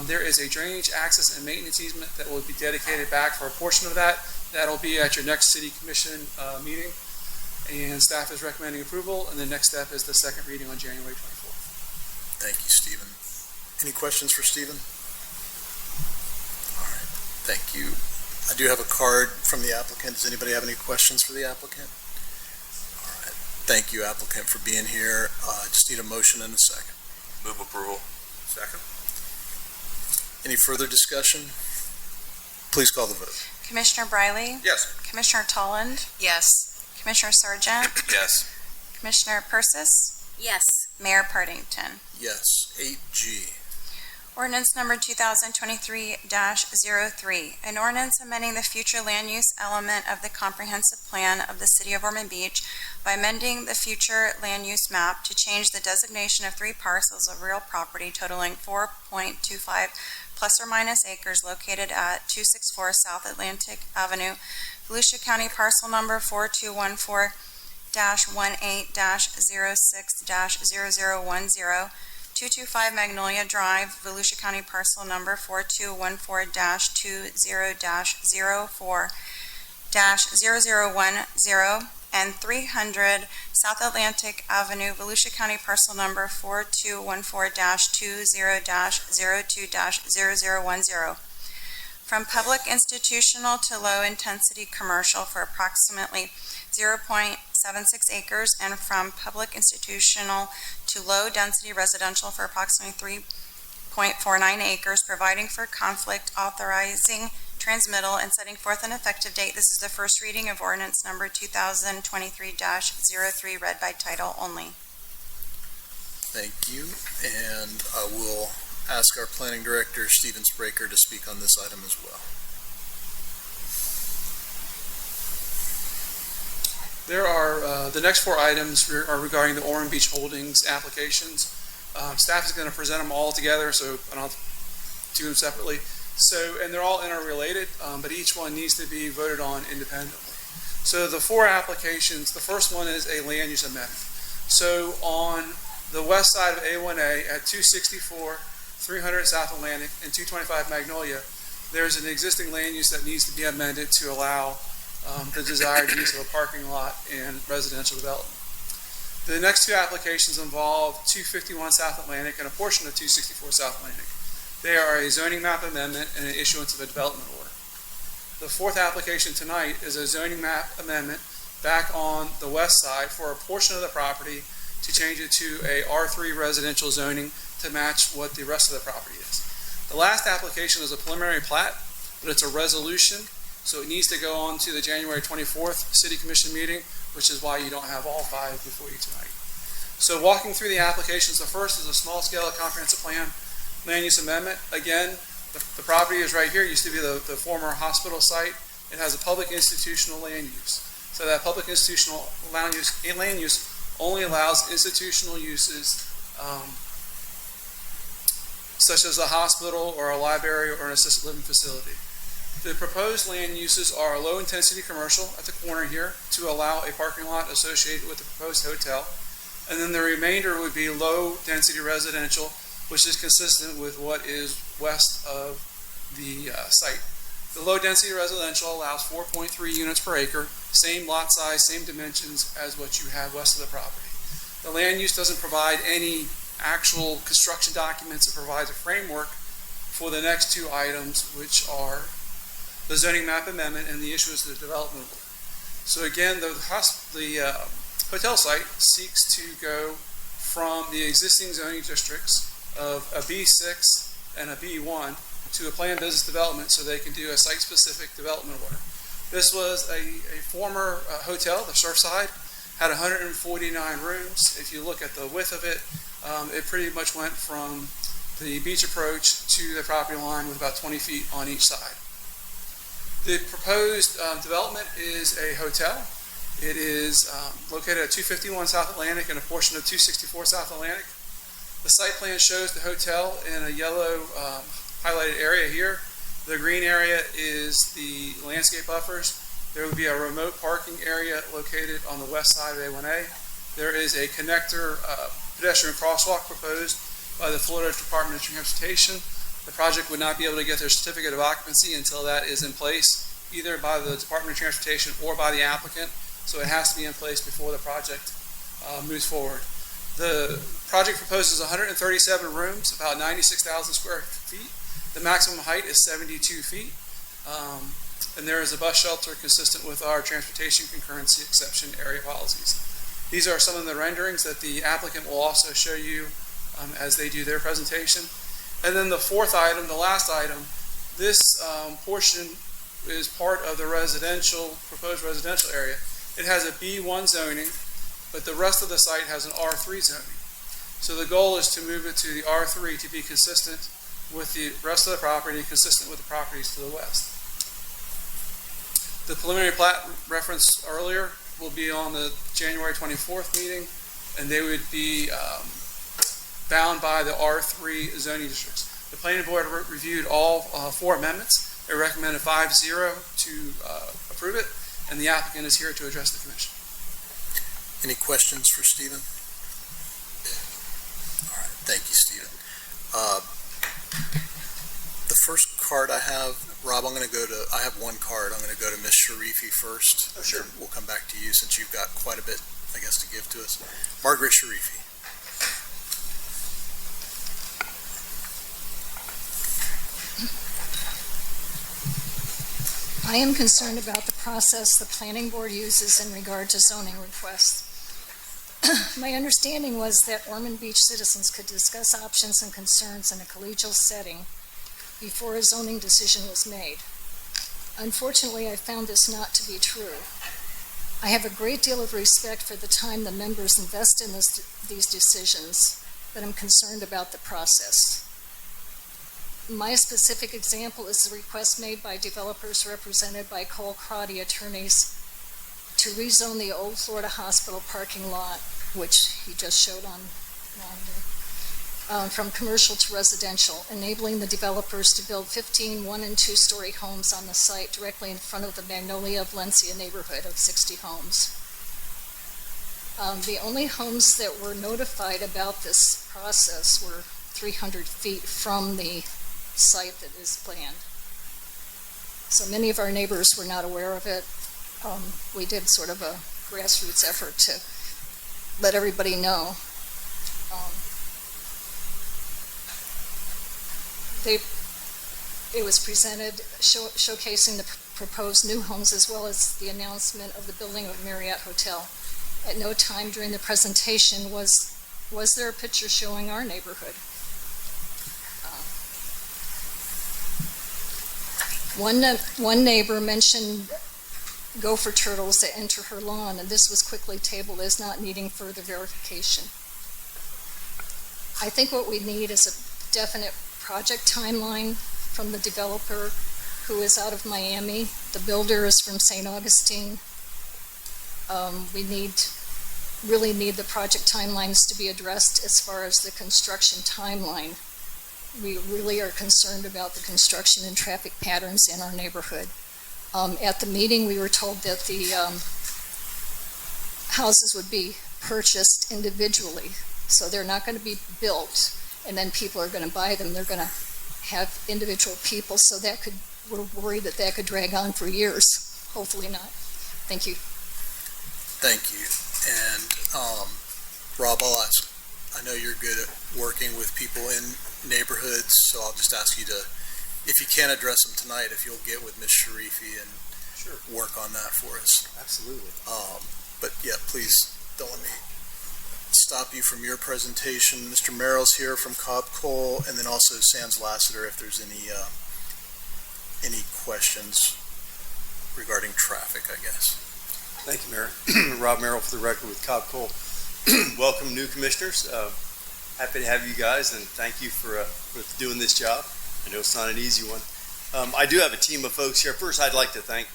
Speaker 13: There is a drainage access and maintenance easement that will be dedicated back for a portion of that. That'll be at your next City Commission meeting, and staff is recommending approval, and the next step is the second reading on January 24th.
Speaker 1: Thank you, Stephen. Any questions for Stephen? All right, thank you. I do have a card from the applicant. Does anybody have any questions for the applicant? All right, thank you, applicant, for being here. I just need a motion and a second.
Speaker 10: Move approval. Second.
Speaker 1: Any further discussion? Please call the vote.
Speaker 11: Commissioner Briley,
Speaker 10: Yes.
Speaker 11: Commissioner Tolland,
Speaker 7: Yes.
Speaker 11: Commissioner Sargent,
Speaker 10: Yes.
Speaker 11: Commissioner Persis,
Speaker 9: Yes.
Speaker 11: Mayor Partington.
Speaker 1: Yes. 8G.
Speaker 11: Ordinance number 2023-03, an ordinance amending the future land use element of the comprehensive plan of the City of Ormond Beach by amending the future land use map to change the designation of 3 parcels of real property totaling 4.25 plus or minus acres located at 264 South Atlantic Avenue, Volusia County, parcel number 4214-18-06-0010, 225 Magnolia Drive, Volusia County, parcel number 4214-2004-0010, and 300 South Atlantic Avenue, Volusia County, parcel number 4214-20-02-0010, from public institutional to low-intensity commercial for approximately 0.76 acres, and from public institutional to low-density residential for approximately 3.49 acres, providing for conflict, authorizing transmittal, and setting forth an effective date. This is the first reading of ordinance number 2023-03, read by title only.
Speaker 1: Thank you, and I will ask our planning director, Stephen Spraker, to speak on this item as well.
Speaker 13: There are, the next 4 items are regarding the Ormond Beach Holdings applications. Staff is going to present them all together, so I don't have to do them separately. So, and they're all interrelated, but each one needs to be voted on independently. So the 4 applications, the first one is a land use amendment. So on the west side of A1A at 264, 300 South Atlantic, and 225 Magnolia, there's an existing land use that needs to be amended to allow the desired use of a parking lot and residential development. The next 2 applications involve 251 South Atlantic and a portion of 264 South Atlantic. They are a zoning map amendment and an issuance of a development order. The 4th application tonight is a zoning map amendment back on the west side for a portion of the property to change it to a R3 residential zoning to match what the rest of the property is. The last application is a preliminary plat, but it's a resolution, so it needs to go on to the January 24th City Commission meeting, which is why you don't have all 5 before you tonight. So walking through the applications, the first is a small-scale comprehensive plan land use amendment. Again, the property is right here. It used to be the former hospital site. It has a public institutional land use. So that public institutional land use only allows institutional uses such as a hospital or a library or an assisted living facility. The proposed land uses are low-intensity commercial at the corner here to allow a parking lot associated with the proposed hotel. And then the remainder would be low-density residential, which is consistent with what is west of the site. The low-density residential allows 4.3 units per acre, same lot size, same dimensions as what you have west of the property. The land use doesn't provide any actual construction documents. It provides a framework for the next two items, which are the zoning map amendment and the issuance of the development order. So again, the hotel site seeks to go from the existing zoning districts of a B6 and a B1 to a planned business development so they can do a site-specific development order. This was a former hotel, the Surfside, had 149 rooms. If you look at the width of it, it pretty much went from the beach approach to the property line with about 20 feet on each side. The proposed development is a hotel. It is located at 251 South Atlantic and a portion of 264 South Atlantic. The site plan shows the hotel in a yellow highlighted area here. The green area is the landscape buffers. There would be a remote parking area located on the west side of A1A. There is a connector pedestrian crosswalk proposed by the Florida Department of Transportation. The project would not be able to get their certificate of occupancy until that is in place, either by the Department of Transportation or by the applicant. So it has to be in place before the project moves forward. The project proposes 137 rooms, about 96,000 square feet. The maximum height is 72 feet. And there is a bus shelter consistent with our transportation concurrency exception area policies. These are some of the renderings that the applicant will also show you as they do their presentation. And then the fourth item, the last item, this portion is part of the proposed residential area. It has a B1 zoning, but the rest of the site has an R3 zoning. So the goal is to move it to the R3 to be consistent with the rest of the property and consistent with the properties to the west. The preliminary plat referenced earlier will be on the January 24th meeting, and they would be bound by the R3 zoning districts. The planning board reviewed all four amendments. They recommended 5-0 to approve it, and the applicant is here to address the commission.
Speaker 1: Any questions for Stephen? All right, thank you, Stephen. The first card I have, Rob, I have one card. I'm going to go to Ms. Sharifi first.
Speaker 13: Oh, sure.
Speaker 1: And then we'll come back to you since you've got quite a bit, I guess, to give to us. Margaret Sharifi.
Speaker 14: I am concerned about the process the planning board uses in regard to zoning requests. My understanding was that Ormond Beach citizens could discuss options and concerns in a collegial setting before a zoning decision was made. Unfortunately, I found this not to be true. I have a great deal of respect for the time the members invest in these decisions, but I'm concerned about the process. My specific example is the request made by developers represented by Cole Crotty attorneys to rezone the old Florida Hospital parking lot, which he just showed on from commercial to residential, enabling the developers to build 15 1- and 2-story homes on the site directly in front of the Magnolia Valencia neighborhood of 60 homes. The only homes that were notified about this process were 300 feet from the site that is planned. So many of our neighbors were not aware of it. We did sort of a grassroots effort to let everybody know. It was presented showcasing the proposed new homes as well as the announcement of the building of a Marriott Hotel. At no time during the presentation was there a picture showing our neighborhood. One neighbor mentioned gopher turtles that enter her lawn, and this was quickly tabled as not needing further verification. I think what we need is a definite project timeline from the developer, who is out of Miami. The builder is from St. Augustine. We really need the project timelines to be addressed as far as the construction timeline. We really are concerned about the construction and traffic patterns in our neighborhood. At the meeting, we were told that the houses would be purchased individually, so they're not going to be built and then people are going to buy them. They're going to have individual people, so we're worried that could drag on for years. Hopefully not. Thank you.
Speaker 1: Thank you. And Rob, I know you're good at working with people in neighborhoods, so I'll just ask you to, if you can't address them tonight, if you'll get with Ms. Sharifi and work on that for us.
Speaker 8: Absolutely.
Speaker 1: But yeah, please don't let me stop you from your presentation. Mr. Merrill's here from Cobb Cole, and then also Sands Lassiter if there's any questions regarding traffic, I guess.
Speaker 15: Thank you, Mayor. Rob Merrill for the record with Cobb Cole. Welcome, new commissioners. Happy to have you guys, and thank you for doing this job. I know it's not an easy one. I do have a team of folks here. First, I'd like to thank,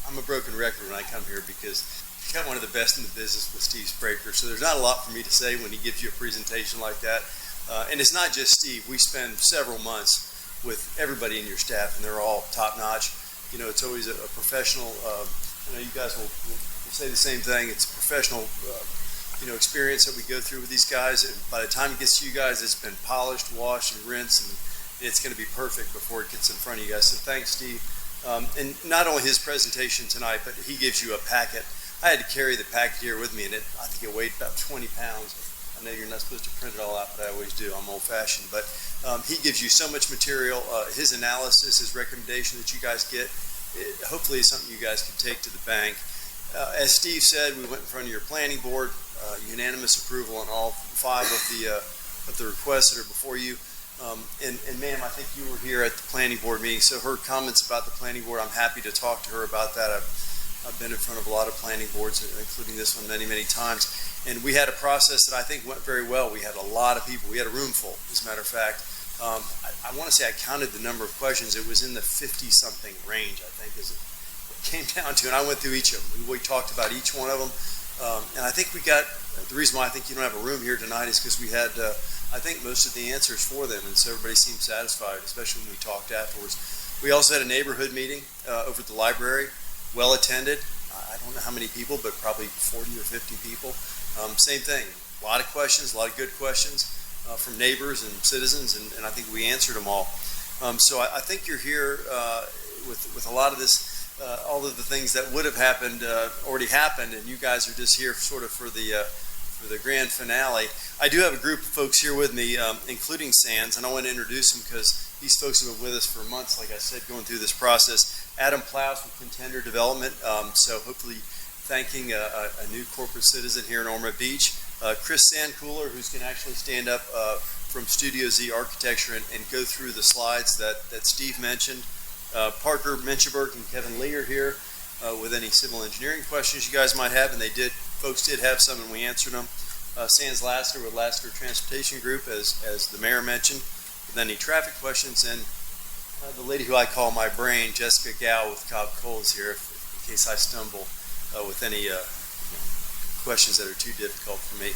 Speaker 15: I'm a broken record when I come here because you got one of the best in the business with Steve Spraker, so there's not a lot for me to say when he gives you a presentation like that. And it's not just Steve. We spend several months with everybody in your staff, and they're all top-notch. You know, it's always a professional, I know you guys will say the same thing. It's a professional, experience that we go through with these guys. And by the time it gets to you guys, it's been polished, washed, and rinsed, and it's going to be perfect before it gets in front of you guys. So thanks, Steve. And not only his presentation tonight, but he gives you a packet. I had to carry the packet here with me, and I think it weighed about 20 pounds. I know you're not supposed to print it all out, but I always do. I'm old-fashioned. But he gives you so much material. His analysis, his recommendation that you guys get, hopefully is something you guys can take to the bank. As Steve said, we went in front of your planning board, unanimous approval on all 5 of the requests that are before you. And ma'am, I think you were here at the planning board meeting, so her comments about the planning board, I'm happy to talk to her about that. I've been in front of a lot of planning boards, including this one, many, many times. And we had a process that I think went very well. We had a lot of people. We had a room full, as a matter of fact. I want to say I counted the number of questions. It was in the 50-something range, I think, as it came down to. And I went through each of them. We talked about each one of them. And I think we got, the reason why I think you don't have a room here tonight is because we had, I think, most of the answers for them. And so everybody seemed satisfied, especially when we talked afterwards. We also had a neighborhood meeting over at the library, well attended. I don't know how many people, but probably 40 or 50 people. Same thing, a lot of questions, a lot of good questions from neighbors and citizens, and I think we answered them all. So I think you're here with a lot of this, all of the things that would have happened already happened, and you guys are just here sort of for the grand finale. I do have a group of folks here with me, including Sands, and I want to introduce them because these folks have been with us for months, like I said, going through this process. Adam Plows from Contender Development, so hopefully thanking a new corporate citizen here in Ormond Beach. Chris Sandcooler, who's going to actually stand up from Studio Z Architecture and go through the slides that Steve mentioned. Parker Menschenberg and Kevin Lee are here with any civil engineering questions you guys might have, and folks did have some, and we answered them. Sands Lassiter with Lassiter Transportation Group, as the mayor mentioned, with any traffic questions, and the lady who I call my brain, Jessica Gow with Cobb Cole, is here in case I stumble with any questions that are too difficult for me.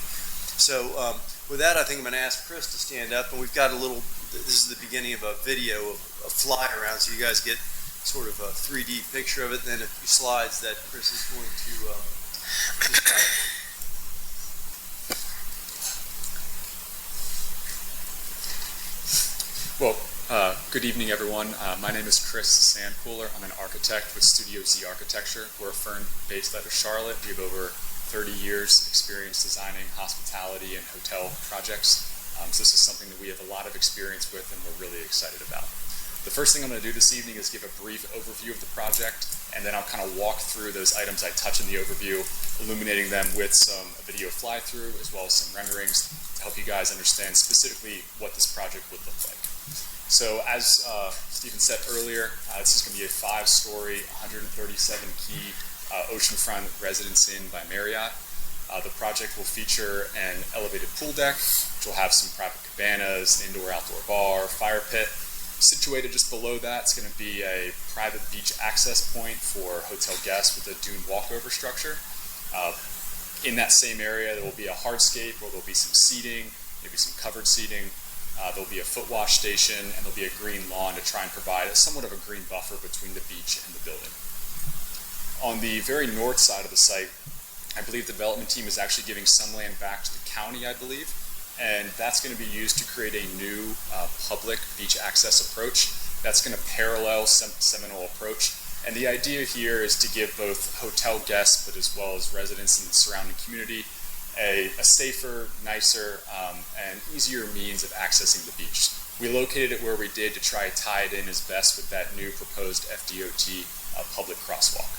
Speaker 15: So with that, I think I'm going to ask Chris to stand up, and we've got this is the beginning of a video of a fly around, so you guys get sort of a 3D picture of it, and then a few slides that Chris is going to
Speaker 16: Well, good evening, everyone. My name is Chris Sandcooler. I'm an architect with Studio Z Architecture. We're a firm based out of Charlotte. We have over 30 years experience designing hospitality and hotel projects. So this is something that we have a lot of experience with and we're really excited about. The first thing I'm going to do this evening is give a brief overview of the project, and then I'll kind of walk through those items I touch in the overview, illuminating them with some video fly-through as well as some renderings to help you guys understand specifically what this project would look like. So as Stephen said earlier, this is going to be a 5-story, 137-key oceanfront residence inn by Marriott. The project will feature an elevated pool deck, which will have some private cabanas, an indoor-outdoor bar, fire pit. Situated just below that is going to be a private beach access point for hotel guests with a dune walkover structure. In that same area, there will be a hardscape where there will be some seating, maybe some covered seating. There'll be a foot wash station, and there'll be a green lawn to try and provide somewhat of a green buffer between the beach and the building. On the very north side of the site, I believe the development team is actually giving some land back to the county, I believe, and that's going to be used to create a new public beach access approach that's going to parallel Seminole approach. And the idea here is to give both hotel guests, but as well as residents in the surrounding community, a safer, nicer, and easier means of accessing the beach. We located it where we did to try to tie it in as best with that new proposed FDOT public crosswalk.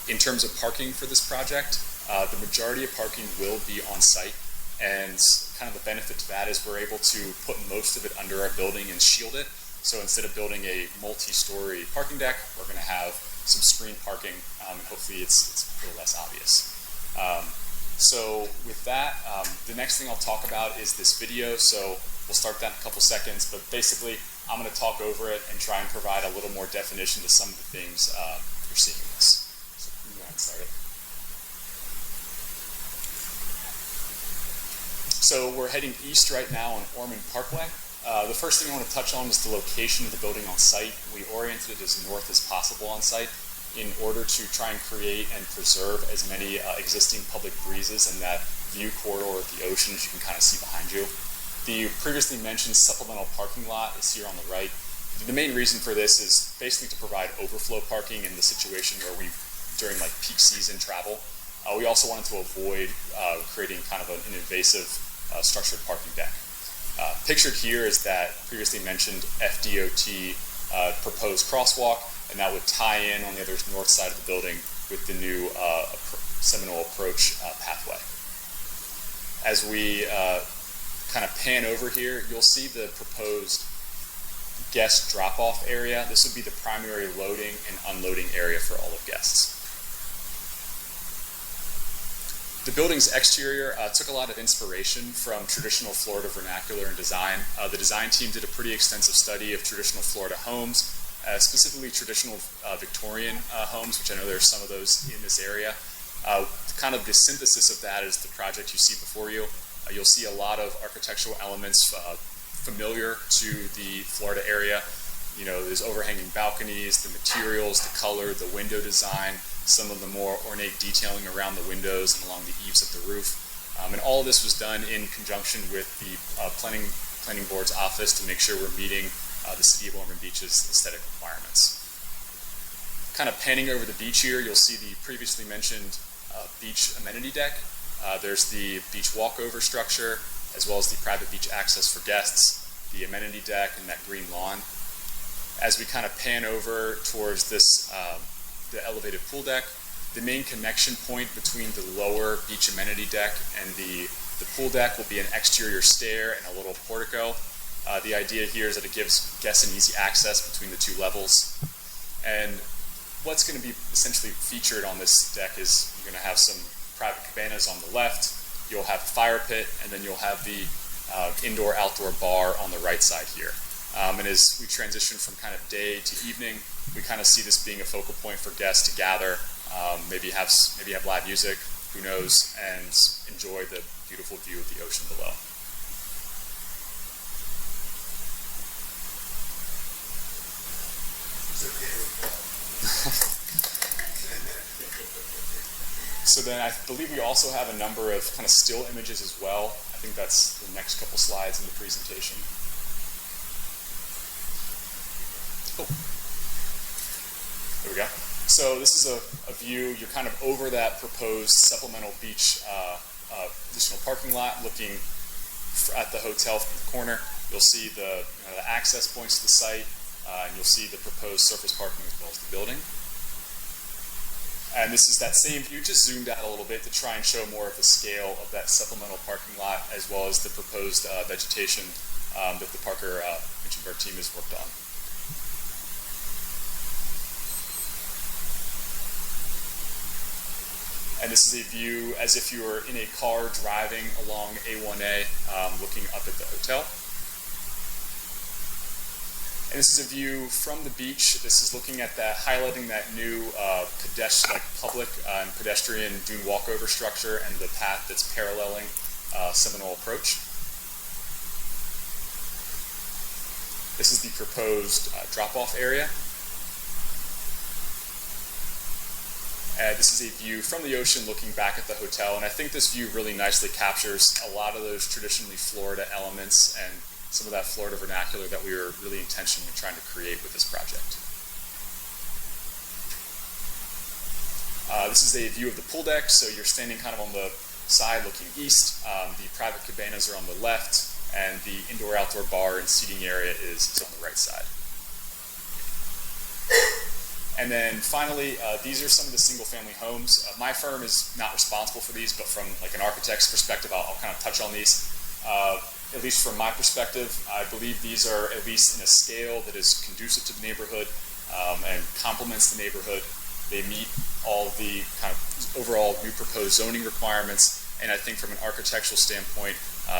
Speaker 16: In terms of parking for this project, the majority of parking will be on site, and kind of the benefit to that is we're able to put most of it under our building and shield it. So instead of building a multi-story parking deck, we're going to have some screen parking, and hopefully it's a little less obvious. So with that, the next thing I'll talk about is this video. So we'll start that in a couple seconds, but basically I'm going to talk over it and try and provide a little more definition to some of the things you're seeing in this. So go ahead and start it. So we're heading east right now on Ormond Parkway. The first thing I want to touch on is the location of the building on site. We oriented it as north as possible on site in order to try and create and preserve as many existing public breezes in that view corridor of the ocean as you can kind of see behind you. The previously mentioned supplemental parking lot is here on the right. The main reason for this is basically to provide overflow parking in the situation where we, during like peak season travel. We also wanted to avoid creating kind of an invasive structured parking deck. Pictured here is that previously mentioned FDOT proposed crosswalk, and that would tie in on the other north side of the building with the new Seminole approach pathway. As we kind of pan over here, you'll see the proposed guest drop-off area. This would be the primary loading and unloading area for all of guests. The building's exterior took a lot of inspiration from traditional Florida vernacular and design. The design team did a pretty extensive study of traditional Florida homes, specifically traditional Victorian homes, which I know there's some of those in this area. Kind of the synthesis of that is the project you see before you. You'll see a lot of architectural elements familiar to the Florida area. You know, there's overhanging balconies, the materials, the color, the window design, some of the more ornate detailing around the windows and along the eaves of the roof. And all of this was done in conjunction with the planning board's office to make sure we're meeting the City of Ormond Beach's aesthetic requirements. Kind of panning over the beach here, you'll see the previously mentioned beach amenity deck. There's the beach walkover structure, as well as the private beach access for guests, the amenity deck, and that green lawn. As we kind of pan over towards this the elevated pool deck, the main connection point between the lower beach amenity deck and the pool deck will be an exterior stair and a little portico. The idea here is that it gives guests an easy access between the two levels. And what's going to be essentially featured on this deck is you're going to have some private cabanas on the left, you'll have a fire pit, and then you'll have the indoor-outdoor bar on the right side here. And as we transition from kind of day to evening, we kind of see this being a focal point for guests to gather, maybe have live music, who knows, and enjoy the beautiful view of the ocean below. So then I believe we also have a number of kind of still images as well. I think that's the next couple slides in the presentation. There we go. So this is a view, you're kind of over that proposed supplemental beach additional parking lot looking at the hotel from the corner. You'll see the access points to the site, and you'll see the proposed surface parking as well as the building. And this is that same view, just zoomed out a little bit to try and show more of the scale of that supplemental parking lot as well as the proposed vegetation that the Parker Mitchenberg team has worked on. And this is a view as if you were in a car driving along A1A, looking up at the hotel. And this is a view from the beach. This is looking at that, highlighting that new public and pedestrian dune walkover structure and the path that's paralleling Seminole Approach. This is the proposed drop-off area. This is a view from the ocean looking back at the hotel, and I think this view really nicely captures a lot of those traditionally Florida elements and some of that Florida vernacular that we were really intentionally trying to create with this project. This is a view of the pool deck, so you're standing kind of on the side looking east. The private cabanas are on the left, and the indoor-outdoor bar and seating area is on the right side. And then finally, these are some of the single-family homes. My firm is not responsible for these, but from like an architect's perspective, I'll kind of touch on these. At least from my perspective, I believe these are at least in a scale that is conducive to the neighborhood and complements the neighborhood. They meet all the kind of overall new proposed zoning requirements, and I think from an architectural standpoint,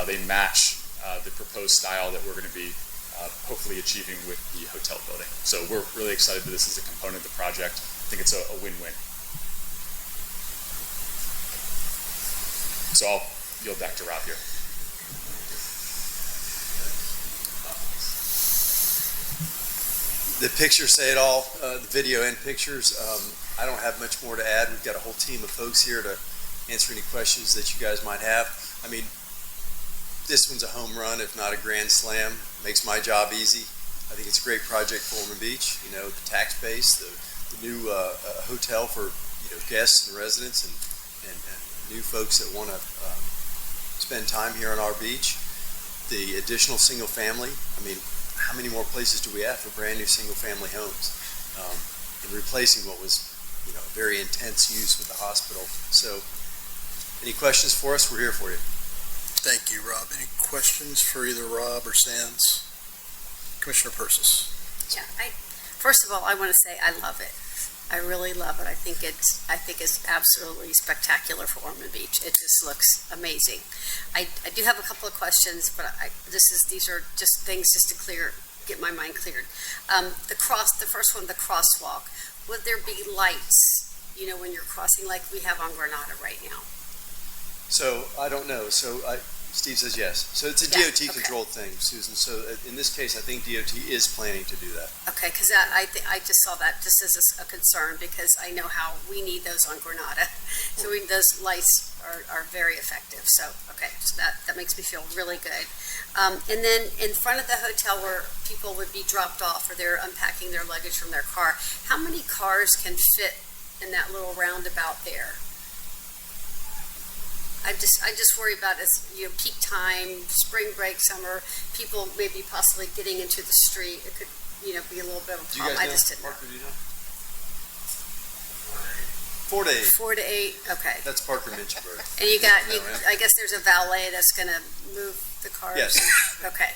Speaker 16: they match the proposed style that we're going to be hopefully achieving with the hotel building. So we're really excited that this is a component of the project. I think it's a win-win. So I'll yield back to Rob here.
Speaker 15: The pictures say it all, the video and pictures. I don't have much more to add. We've got a whole team of folks here to answer any questions that you guys might have. I mean, this one's a home run, if not a grand slam. Makes my job easy. I think it's a great project for Ormond Beach. You know, the tax base, the new hotel for guests and residents and new folks that want to spend time here on our beach. The additional single family. I mean, how many more places do we have for brand new single family homes? And replacing what was, very intense use with the hospital. So, any questions for us? We're here for you.
Speaker 1: Thank you, Rob. Any questions for either Rob or Sands? Commissioner Persis.
Speaker 9: Yeah, first of all, I want to say I love it. I really love it. I think it's absolutely spectacular for Ormond Beach. It just looks amazing. I do have a couple of questions, but these are just things just to get my mind cleared. The first one, the crosswalk. Would there be lights, when you're crossing like we have on Granada right now?
Speaker 15: So I don't know. So Steve says yes. So it's a DOT controlled thing, Susan. So in this case, I think DOT is planning to do that.
Speaker 9: Okay, because I just saw that just as a concern because I know how we need those on Granada. So those lights are very effective. So okay, just that makes me feel really good. And then in front of the hotel where people would be dropped off or they're unpacking their luggage from their car, how many cars can fit in that little roundabout there? I just worry about peak time, spring break, summer, people maybe possibly getting into the street. It could be a little bit of a problem. I just didn't know.
Speaker 15: Parker, do you know? 4 to 8.
Speaker 9: 4 to 8. Okay.
Speaker 15: That's Parker Minchenberg.
Speaker 9: And I guess there's a valet that's going to move the cars.
Speaker 15: Yes.
Speaker 9: Okay.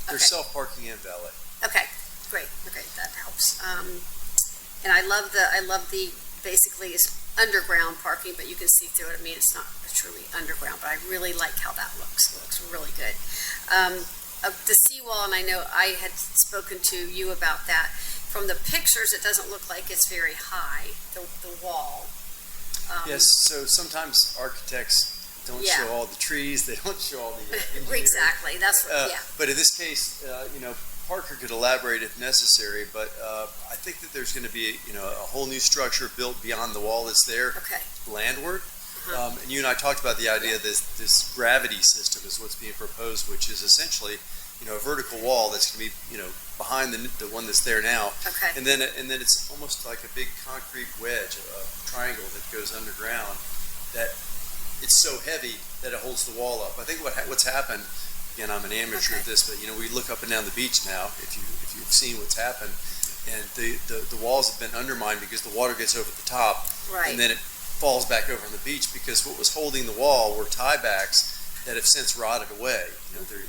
Speaker 15: There's self-parking and valet.
Speaker 9: Okay. Great. Okay, that helps. And I love the basically it's underground parking, but you can see through it. I mean, it's not truly underground, but I really like how that looks. It looks really good. The seawall, and I know I had spoken to you about that. From the pictures, it doesn't look like it's very high, the wall.
Speaker 15: Yes, so sometimes architects don't show all the trees, they don't show all the
Speaker 9: Exactly, that's what,
Speaker 15: But in this case, Parker could elaborate if necessary, but I think that there's going to be a whole new structure built beyond the wall that's there landward. And you and I talked about the idea that this gravity system is what's being proposed, which is essentially a vertical wall that's going to be behind the one that's there now.
Speaker 9: Okay.
Speaker 15: And then it's almost like a big concrete wedge, a triangle that goes underground. That it's so heavy that it holds the wall up. I think what's happened. Again, I'm an amateur at this, but we look up and down the beach now. If you've seen what's happened, and the walls have been undermined because the water gets over the top, and then it falls back over on the beach because what was holding the wall were tiebacks that have since rotted away.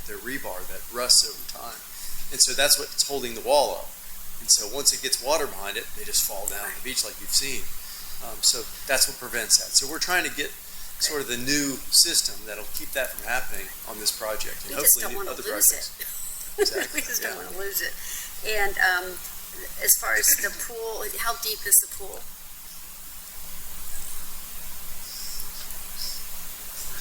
Speaker 15: They're rebar that rusts over time, and so that's what's holding the wall up. And so once it gets water behind it, they just fall down on the beach like you've seen. So that's what prevents that. So we're trying to get sort of the new system that'll keep that from happening on this project. And
Speaker 9: We just don't
Speaker 15: hopefully
Speaker 9: want to
Speaker 15: other
Speaker 9: lose
Speaker 15: projects.
Speaker 9: it.
Speaker 15: Exactly.
Speaker 9: We just don't want to lose it. And as far as the pool, how deep is the pool?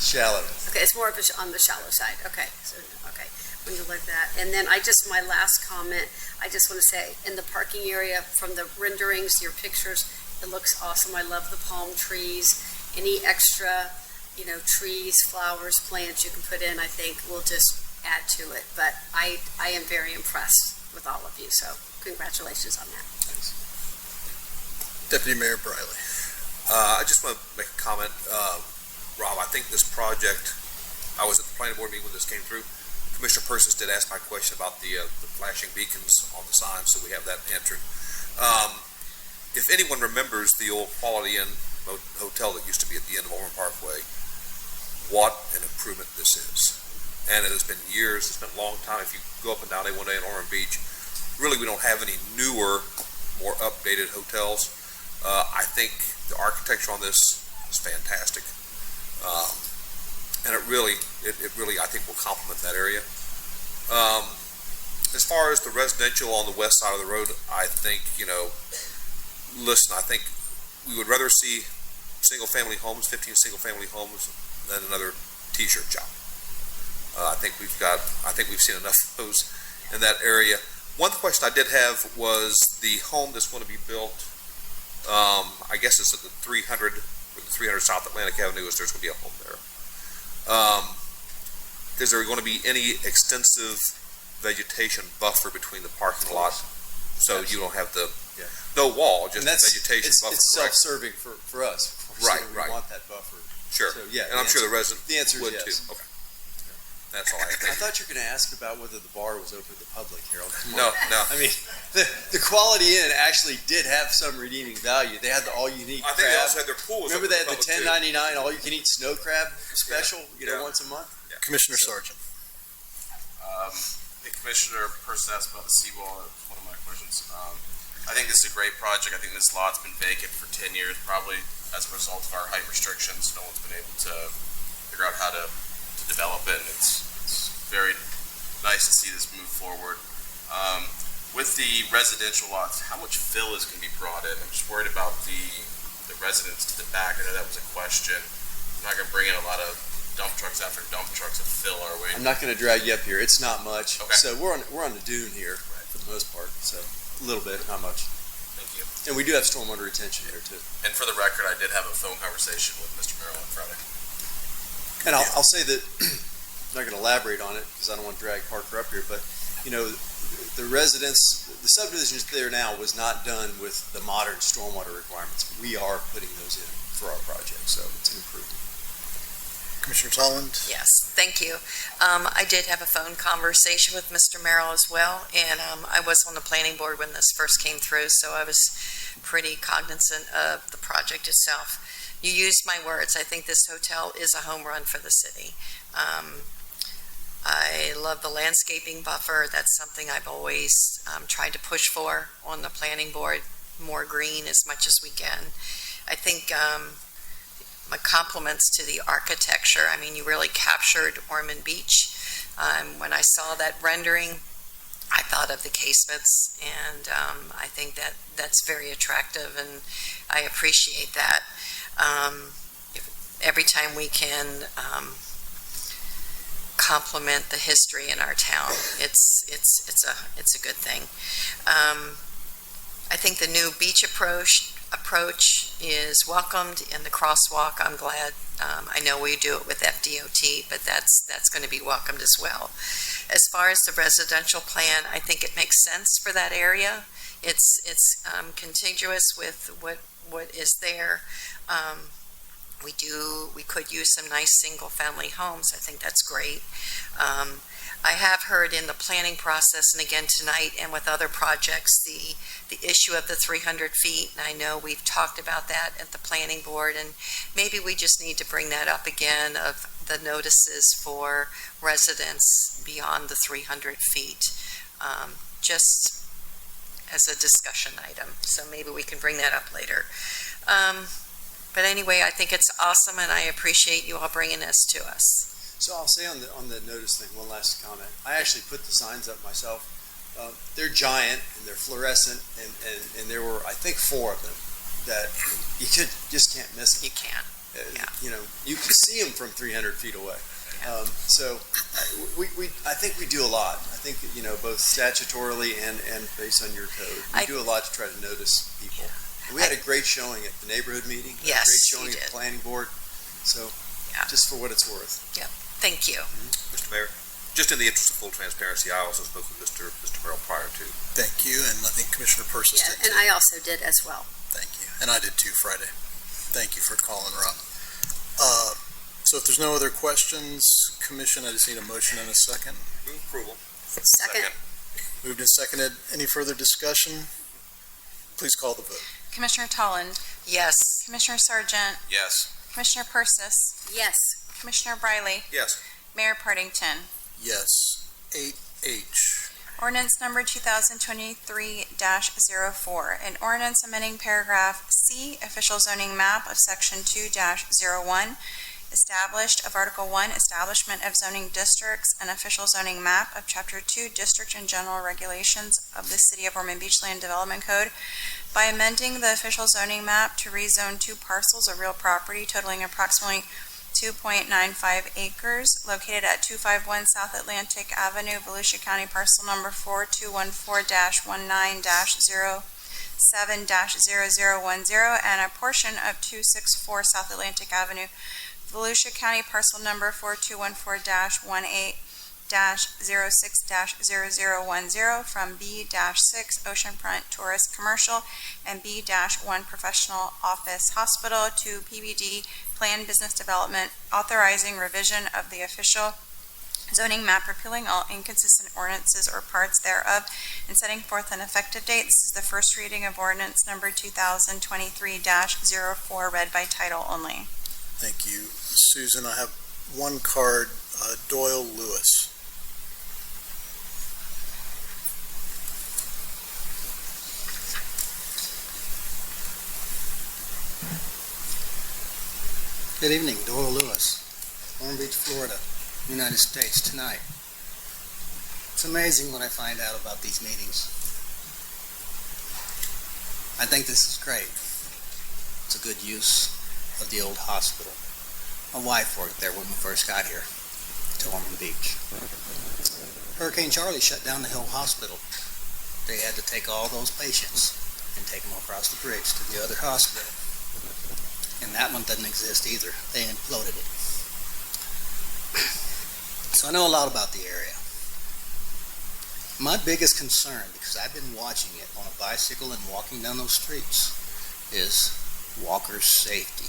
Speaker 15: Shallow.
Speaker 9: Okay, it's more of on the shallow side. Okay, so okay, when you like that, and then my last comment, I just want to say, in the parking area, from the renderings, your pictures, it looks awesome. I love the palm trees. Any extra, trees, flowers, plants you can put in, I think will just add to it. But I am very impressed with all of you. So congratulations on that.
Speaker 15: Thanks.
Speaker 1: Deputy Mayor Briley.
Speaker 10: I just want to make a comment. Rob, I think this project, I was at the planning board meeting when this came through. Commissioner Persis did ask my question about the flashing beacons on the sign, so we have that answered. If anyone remembers the old Quality Inn hotel that used to be at the end of Ormond Parkway, what an improvement this is. And it has been years, it's been a long time. If you go up and down A1A in Ormond Beach, really we don't have any newer, more updated hotels. I think the architecture on this is fantastic. And it really, I think, will complement that area. As far as the residential on the west side of the road, I think, listen, I think we would rather see single-family homes, 15 single-family homes, than another T-shirt shop. I think we've seen enough of those in that area. One question I did have was the home that's going to be built, I guess it's at the 300 South Atlantic Avenue, there's going to be a home there. Is there going to be any extensive vegetation buffer between the parking lot, so you don't have no wall, just vegetation buffer?
Speaker 15: It's self-serving for us.
Speaker 10: Right.
Speaker 15: We want that buffer.
Speaker 10: Sure.
Speaker 15: So, yeah,
Speaker 10: and I'm sure the resident
Speaker 15: the answer
Speaker 10: would
Speaker 15: is yes.
Speaker 10: too. Okay. That's all I have.
Speaker 15: I thought you were going to ask about whether the bar was open to the public, Harold.
Speaker 10: No.
Speaker 15: I mean, the Quality Inn actually did have some redeeming value. They had the all-you-eat
Speaker 10: I
Speaker 15: crab.
Speaker 10: think they also had their pools.
Speaker 15: Remember they had the $10.99 all-you-can-eat snow crab special, once a month?
Speaker 10: Yeah.
Speaker 1: Commissioner Sargent.
Speaker 10: The Commissioner Person asked about the seawall. That's one of my questions. I think this is a great project. I think this lot's been vacant for 10 years, probably as a result of our height restrictions. No one's been able to figure out how to develop it, and it's very nice to see this move forward. With the residential lots, how much fill is going to be brought in? I'm just worried about the residents to the back. I know that was a question. I'm not going to bring in a lot of dump trucks after dump trucks of fill, are we?
Speaker 15: I'm not going to drag you up here. It's not much.
Speaker 10: Okay.
Speaker 15: So we're on the dune here for the most part. So a little bit, not much.
Speaker 10: Thank you.
Speaker 15: And we do have stormwater retention here too.
Speaker 10: And for the record, I did have a phone conversation with Mr. Merrill on Friday.
Speaker 15: And I'll say that I'm not going to elaborate on it because I don't want to drag Parker up here, but the residents, the subdivisions there now was not done with the modern stormwater requirements. We are putting those in for our project, so it's an improvement.
Speaker 1: Commissioner Tolland.
Speaker 17: Yes, thank you. I did have a phone conversation with Mr. Merrill as well, and I was on the planning board when this first came through, so I was pretty cognizant of the project itself. You used my words. I think this hotel is a home run for the city. I love the landscaping buffer. That's something I've always tried to push for on the planning board, more green as much as we can. I think my compliments to the architecture. I mean, you really captured Ormond Beach. When I saw that rendering, I thought of the casements, and I think that's very attractive, and I appreciate that. Every time we can complement the history in our town, it's a good thing. I think the new beach approach is welcomed in the crosswalk. I'm glad. I know we do it with FDOT, but that's going to be welcomed as well. As far as the residential plan, I think it makes sense for that area. It's contiguous with what is there. We could use some nice single-family homes. I think that's great. I have heard in the planning process, and again tonight, and with other projects, the issue of the 300 feet, and I know we've talked about that at the planning board, and maybe we just need to bring that up again, of the notices for residents beyond the 300 feet, just as a discussion item. So maybe we can bring that up later. But anyway, I think it's awesome, and I appreciate you all bringing this to us.
Speaker 15: So I'll say on the notice thing, one last comment. I actually put the signs up myself. They're giant and they're fluorescent, and there were, I think, 4 of them that you just can't miss them.
Speaker 17: You can't. Yeah.
Speaker 15: You know, you can see them from 300 feet away. So I think we do a lot. I think, you know, both statutorily and based on your code, we do a lot to try to notice people. And we had a great showing at the neighborhood meeting.
Speaker 17: Yes,
Speaker 15: great showing
Speaker 17: you
Speaker 15: at
Speaker 17: did.
Speaker 15: the planning board. So just for what it's worth.
Speaker 17: Yep. Thank you.
Speaker 18: Mr. Mayor, just in the interest of full transparency, I also spoke with Mr. Merrill prior to.
Speaker 1: Thank you, and I think Commissioner Persis
Speaker 9: Yeah,
Speaker 1: did
Speaker 9: and
Speaker 1: too.
Speaker 9: I also did as well.
Speaker 1: Thank you. And I did too Friday. Thank you for calling, Rob. So if there's no other questions, Commission, I just need a motion and a second.
Speaker 18: Move approval.
Speaker 9: Second.
Speaker 1: Moved and seconded. Any further discussion? Please call the vote.
Speaker 11: Commissioner Tolland,
Speaker 17: Yes.
Speaker 11: Commissioner Sargent,
Speaker 18: Yes.
Speaker 11: Commissioner Persis,
Speaker 9: Yes.
Speaker 11: Commissioner Briley,
Speaker 18: Yes.
Speaker 11: Mayor Partington.
Speaker 1: Yes. 8H.
Speaker 11: Ordinance number 2023-04, an ordinance amending paragraph C, official zoning map of section 2-01, established of Article 1, establishment of zoning districts, and official zoning map of Chapter 2, district and general regulations of the City of Ormond Beach Land Development Code by amending the official zoning map to rezone 2 parcels of real property totaling approximately 2.95 acres located at 251 South Atlantic Avenue, Volusia County, parcel number 4214-19-07-0010, and a portion of 264 South Atlantic Avenue, Volusia County, parcel number 4214-18-06-0010 from B-6 Oceanfront Tourist Commercial and B-1 Professional Office Hospital to PBD Planned Business Development, authorizing revision of the official zoning map, repealing all inconsistent ordinances or parts thereof, and setting forth an effective date. This is the first reading of ordinance number 2023-04, read by title only.
Speaker 1: Thank you, Susan. I have one card, Doyle Lewis.
Speaker 8: Good evening, Doyle Lewis, Ormond Beach, Florida, United States, tonight. It's amazing what I find out about these meetings. I think this is great. It's a good use of the old hospital. My wife worked there when we first got here to Ormond Beach. Hurricane Charlie shut down the Hill Hospital. They had to take all those patients and take them across the bridge to the other hospital. And that one doesn't exist either. They imploded it. So I know a lot about the area. My biggest concern, because I've been watching it on a bicycle and walking down those streets, is walkers' safety.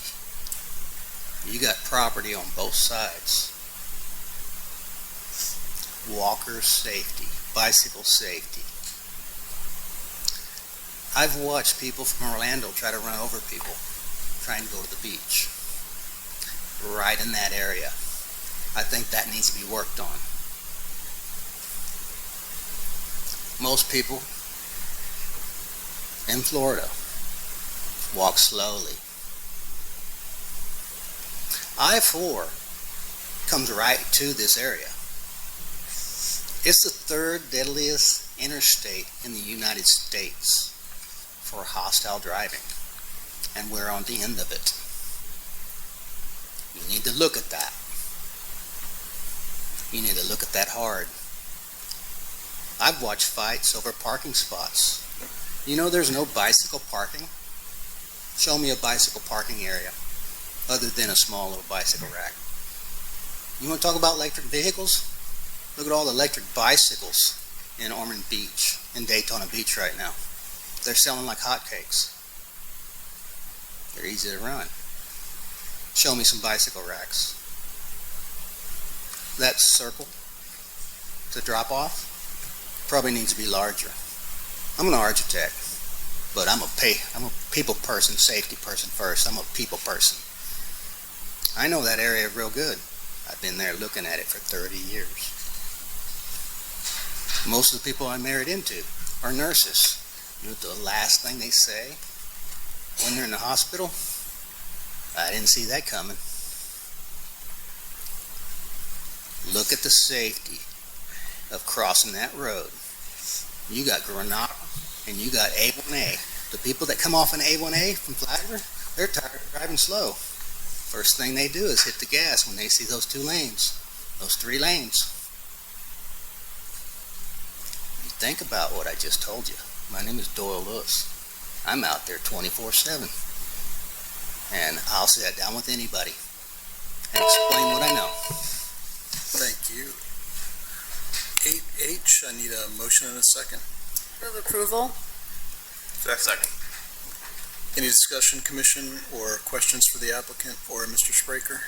Speaker 8: You got property on both sides. Walkers' safety, bicycle safety. I've watched people from Orlando try to run over people trying to go to the beach, right in that area. I think that needs to be worked on. Most people in Florida walk slowly. I-4 comes right to this area. It's the 3rd deadliest interstate in the United States for hostile driving, and we're on the end of it. You need to look at that. You need to look at that hard. I've watched fights over parking spots. You know there's no bicycle parking? Show me a bicycle parking area other than a small little bicycle rack. You want to talk about electric vehicles? Look at all the electric bicycles in Ormond Beach, in Daytona Beach right now. They're selling like hotcakes. They're easy to run. Show me some bicycle racks. That circle to drop off probably needs to be larger. I'm an architect, but I'm a people person, safety person first. I'm a people person. I know that area real good. I've been there looking at it for 30 years. Most of the people I married into are nurses. You know what the last thing they say when they're in the hospital, I didn't see that coming. Look at the safety of crossing that road. You got Granada and you got A1A. The people that come off an A1A from Flagler, they're tired of driving slow. First thing they do is hit the gas when they see those 2 lanes, those 3 lanes. You think about what I just told you. My name is Doyle Lewis. I'm out there 24/7. And I'll sit down with anybody and explain what I know.
Speaker 1: Thank you. 8H, I need a motion and a second.
Speaker 9: Move approval.
Speaker 10: Second.
Speaker 1: Any discussion, Commission, or questions for the applicant or Mr. Spraker?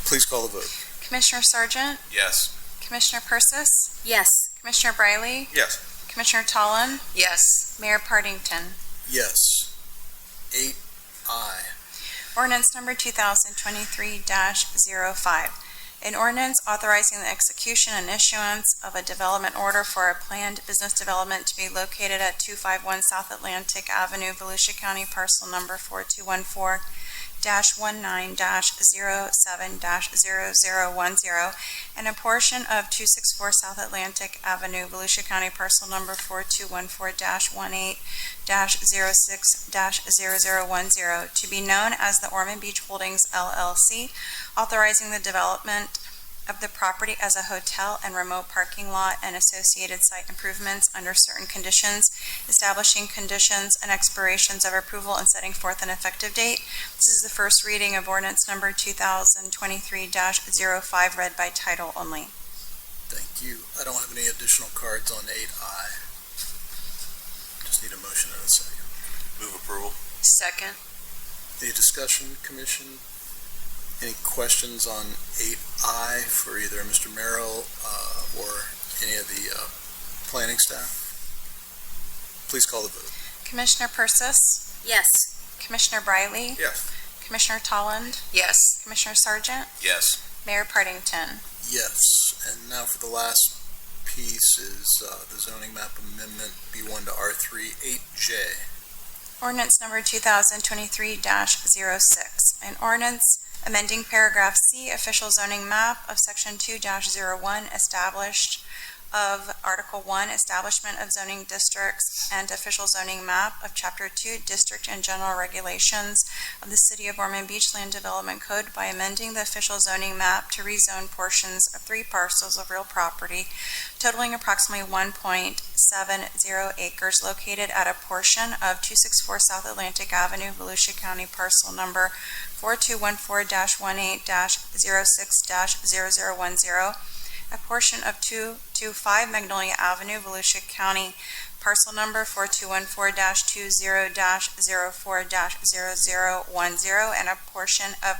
Speaker 1: Please call the vote.
Speaker 11: Commissioner Sargent,
Speaker 10: Yes.
Speaker 11: Commissioner Persis,
Speaker 9: Yes.
Speaker 11: Commissioner Briley,
Speaker 18: Yes.
Speaker 11: Commissioner Tolland,
Speaker 17: Yes.
Speaker 11: Mayor Partington.
Speaker 1: Yes. 8I.
Speaker 11: Ordinance number 2023-05. An ordinance authorizing the execution and issuance of a development order for a planned business development to be located at 251 South Atlantic Avenue, Volusia County, parcel number 4214-19-07-0010, and a portion of 264 South Atlantic Avenue, Volusia County, parcel number 4214-18-06-0010, to be known as the Ormond Beach Holdings LLC, authorizing the development of the property as a hotel and remote parking lot and associated site improvements under certain conditions, establishing conditions and expirations of approval, and setting forth an effective date. This is the first reading of ordinance number 2023-05, read by title only.
Speaker 1: Thank you. I don't have any additional cards on 8I. Just need a motion and a second.
Speaker 10: Move approval.
Speaker 17: Second.
Speaker 1: Any discussion, Commission? Any questions on 8I for either Mr. Merrill or any of the planning staff? Please call the vote.
Speaker 11: Commissioner Persis,
Speaker 9: Yes.
Speaker 11: Commissioner Briley,
Speaker 18: Yes.
Speaker 11: Commissioner Tolland,
Speaker 17: Yes.
Speaker 11: Commissioner Sargent,
Speaker 10: Yes.
Speaker 11: Mayor Partington.
Speaker 1: Yes. And now for the last piece is the zoning map amendment B1 to R3, 8J.
Speaker 11: Ordinance number 2023-06. An ordinance amending paragraph C, official zoning map of section 2-01, established of Article 1, establishment of zoning districts, and official zoning map of Chapter 2, district and general regulations of the City of Ormond Beach Land Development Code by amending the official zoning map to rezone portions of 3 parcels of real property totaling approximately 1.70 acres located at a portion of 264 South Atlantic Avenue, Volusia County, parcel number 4214-18-06-0010, a portion of 225 Magnolia Avenue, Volusia County, parcel number 4214-20-04-0010, and a portion of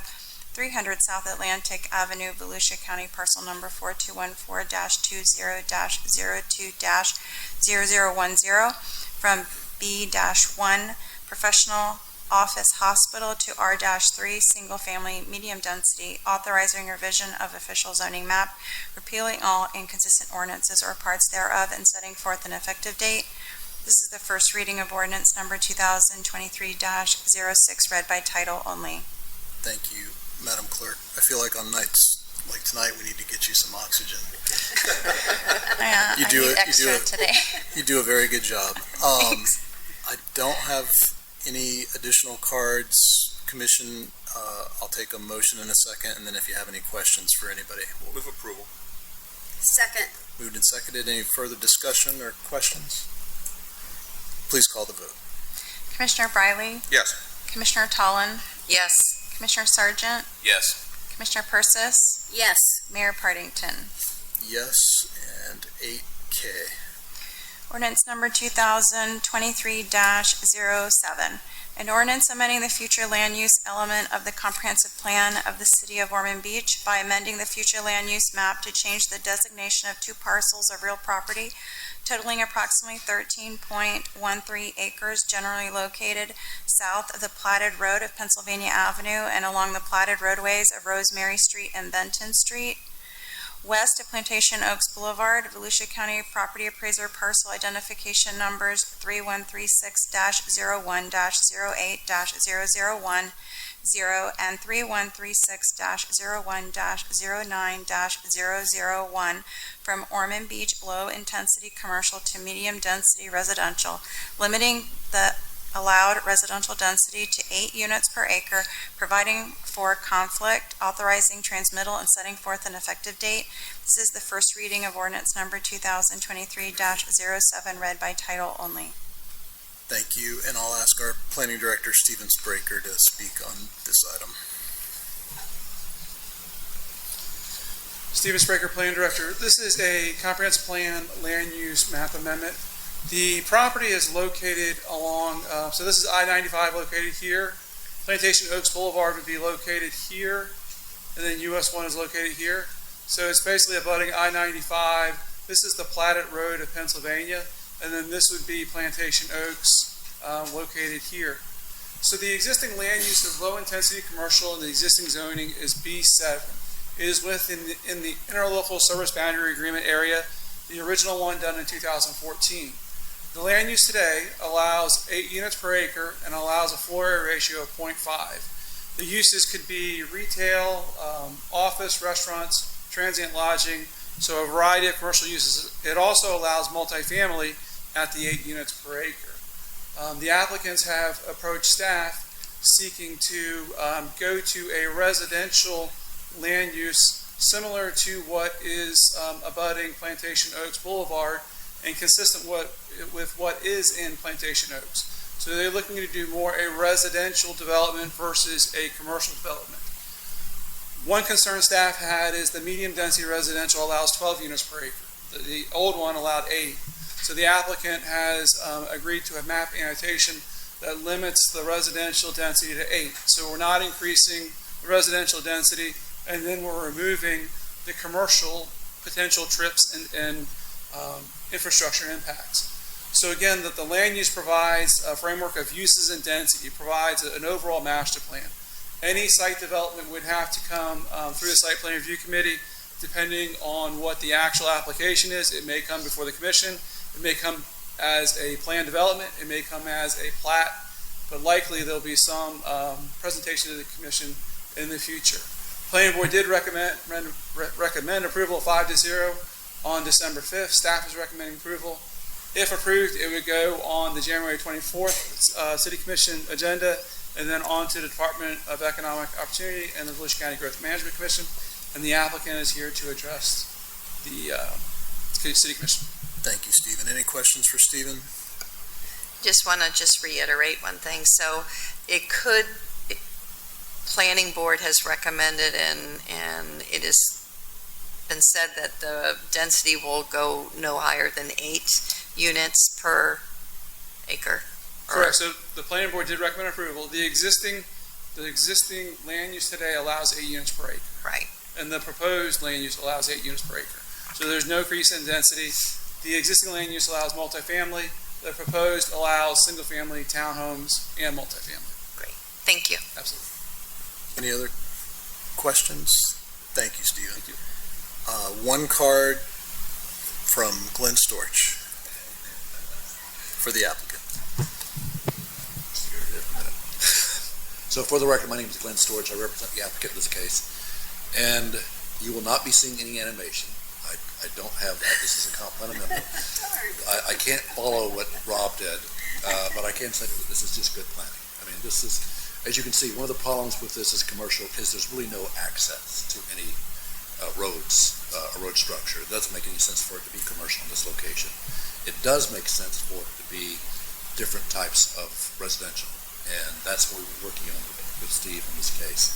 Speaker 11: 300 South Atlantic Avenue, Volusia County, parcel number 4214-20-02-0010, from B-1 professional office hospital to R-3 single-family medium density, authorizing revision of official zoning map, repealing all inconsistent ordinances or parts thereof, and setting forth an effective date. This is the first reading of ordinance number 2023-06, read by title only.
Speaker 1: Thank you, Madam Clerk. I feel like on nights like tonight, we need to get you some oxygen.
Speaker 11: I need extra today.
Speaker 1: You do a very good job. I don't have any additional cards. Commission, I'll take a motion in a second, and then if you have any questions for anybody, we'll
Speaker 18: Move approval.
Speaker 9: Second.
Speaker 1: moved and seconded. Any further discussion or questions? Please call the vote.
Speaker 11: Commissioner Briley,
Speaker 18: Yes.
Speaker 11: Commissioner Tolland,
Speaker 17: Yes.
Speaker 11: Commissioner Sargent,
Speaker 10: Yes.
Speaker 11: Commissioner Persis,
Speaker 9: Yes.
Speaker 11: Mayor Partington.
Speaker 1: Yes, and 8K.
Speaker 11: Ordinance number 2023-07. An ordinance amending the future land use element of the comprehensive plan of the City of Ormond Beach by amending the future land use map to change the designation of 2 parcels of real property totaling approximately 13.13 acres generally located south of the platted road of Pennsylvania Avenue and along the platted roadways of Rosemary Street and Benton Street. west of Plantation Oaks Boulevard, Volusia County Property Appraiser Parcel Identification Numbers 3136-01-08-001, 0 and 3136-01-09-001 from Ormond Beach low-intensity commercial to medium-density residential, limiting the allowed residential density to 8 units per acre, providing for conflict, authorizing transmittal, and setting forth an effective date. This is the first reading of ordinance number 2023-07, read by title only.
Speaker 1: Thank you, and I'll ask our Planning Director, Stephen Spraker, to speak on this item.
Speaker 13: Stephen Spraker, Plan Director. This is a comprehensive plan land use map amendment. The property is located along, so this is I-95 located here. Plantation Oaks Boulevard would be located here, and then US 1 is located here. So it's basically abutting I-95. This is the platted road of Pennsylvania, and then this would be Plantation Oaks located here. So the existing land use of low-intensity commercial in the existing zoning is B7. It is within the interlocal service boundary agreement area, the original one done in 2014. The land use today allows 8 units per acre and allows a floor area ratio of 0.5. The uses could be retail, office, restaurants, transient lodging, so a variety of commercial uses. It also allows multifamily at the 8 units per acre. The applicants have approached staff seeking to go to a residential land use similar to what is abutting Plantation Oaks Boulevard and consistent with what is in Plantation Oaks. So they're looking to do more a residential development versus a commercial development. One concern staff had is the medium density residential allows 12 units per acre. The old one allowed 8. So the applicant has agreed to a map annotation that limits the residential density to 8. So we're not increasing the residential density, and then we're removing the commercial potential trips and infrastructure impacts. So again, that the land use provides a framework of uses and density, provides an overall master plan. Any site development would have to come through the Site Plan Review Committee, depending on what the actual application is. It may come before the commission, it may come as a plan development, it may come as a plat, but likely there'll be some presentation to the commission in the future. Planning Board did recommend approval of 5-0 on December 5th. Staff is recommending approval. If approved, it would go on the January 24th City Commission agenda, and then on to the Department of Economic Opportunity and the Volusia County Growth Management Commission. And the applicant is here to address the City Commission.
Speaker 1: Thank you, Stephen. Any questions for Stephen?
Speaker 17: Just want to reiterate one thing. So Planning Board has recommended and it has been said that the density will go no higher than 8 units per acre.
Speaker 13: Correct. So the Planning Board did recommend approval. The existing land use today allows 8 units per acre.
Speaker 17: Right.
Speaker 13: And the proposed land use allows 8 units per acre. So there's no increase in density. The existing land use allows multifamily. The proposed allows single-family, townhomes, and multifamily.
Speaker 17: Great. Thank you.
Speaker 13: Absolutely.
Speaker 1: Any other questions? Thank you, Stephen.
Speaker 13: Thank you.
Speaker 1: One card from Glenn Storch for the applicant.
Speaker 3: So for the record, my name is Glenn Storch. I represent the applicant in this case. And you will not be seeing any animation. I don't have that. This is a comp plan amendment. I can't follow what Rob did, but I can say that this is just good planning. I mean, this is, as you can see, one of the problems with this as commercial is there's really no access to any roads, a road structure. It doesn't make any sense for it to be commercial in this location. It does make sense for it to be different types of residential, and that's what we were working on with Steve in this case.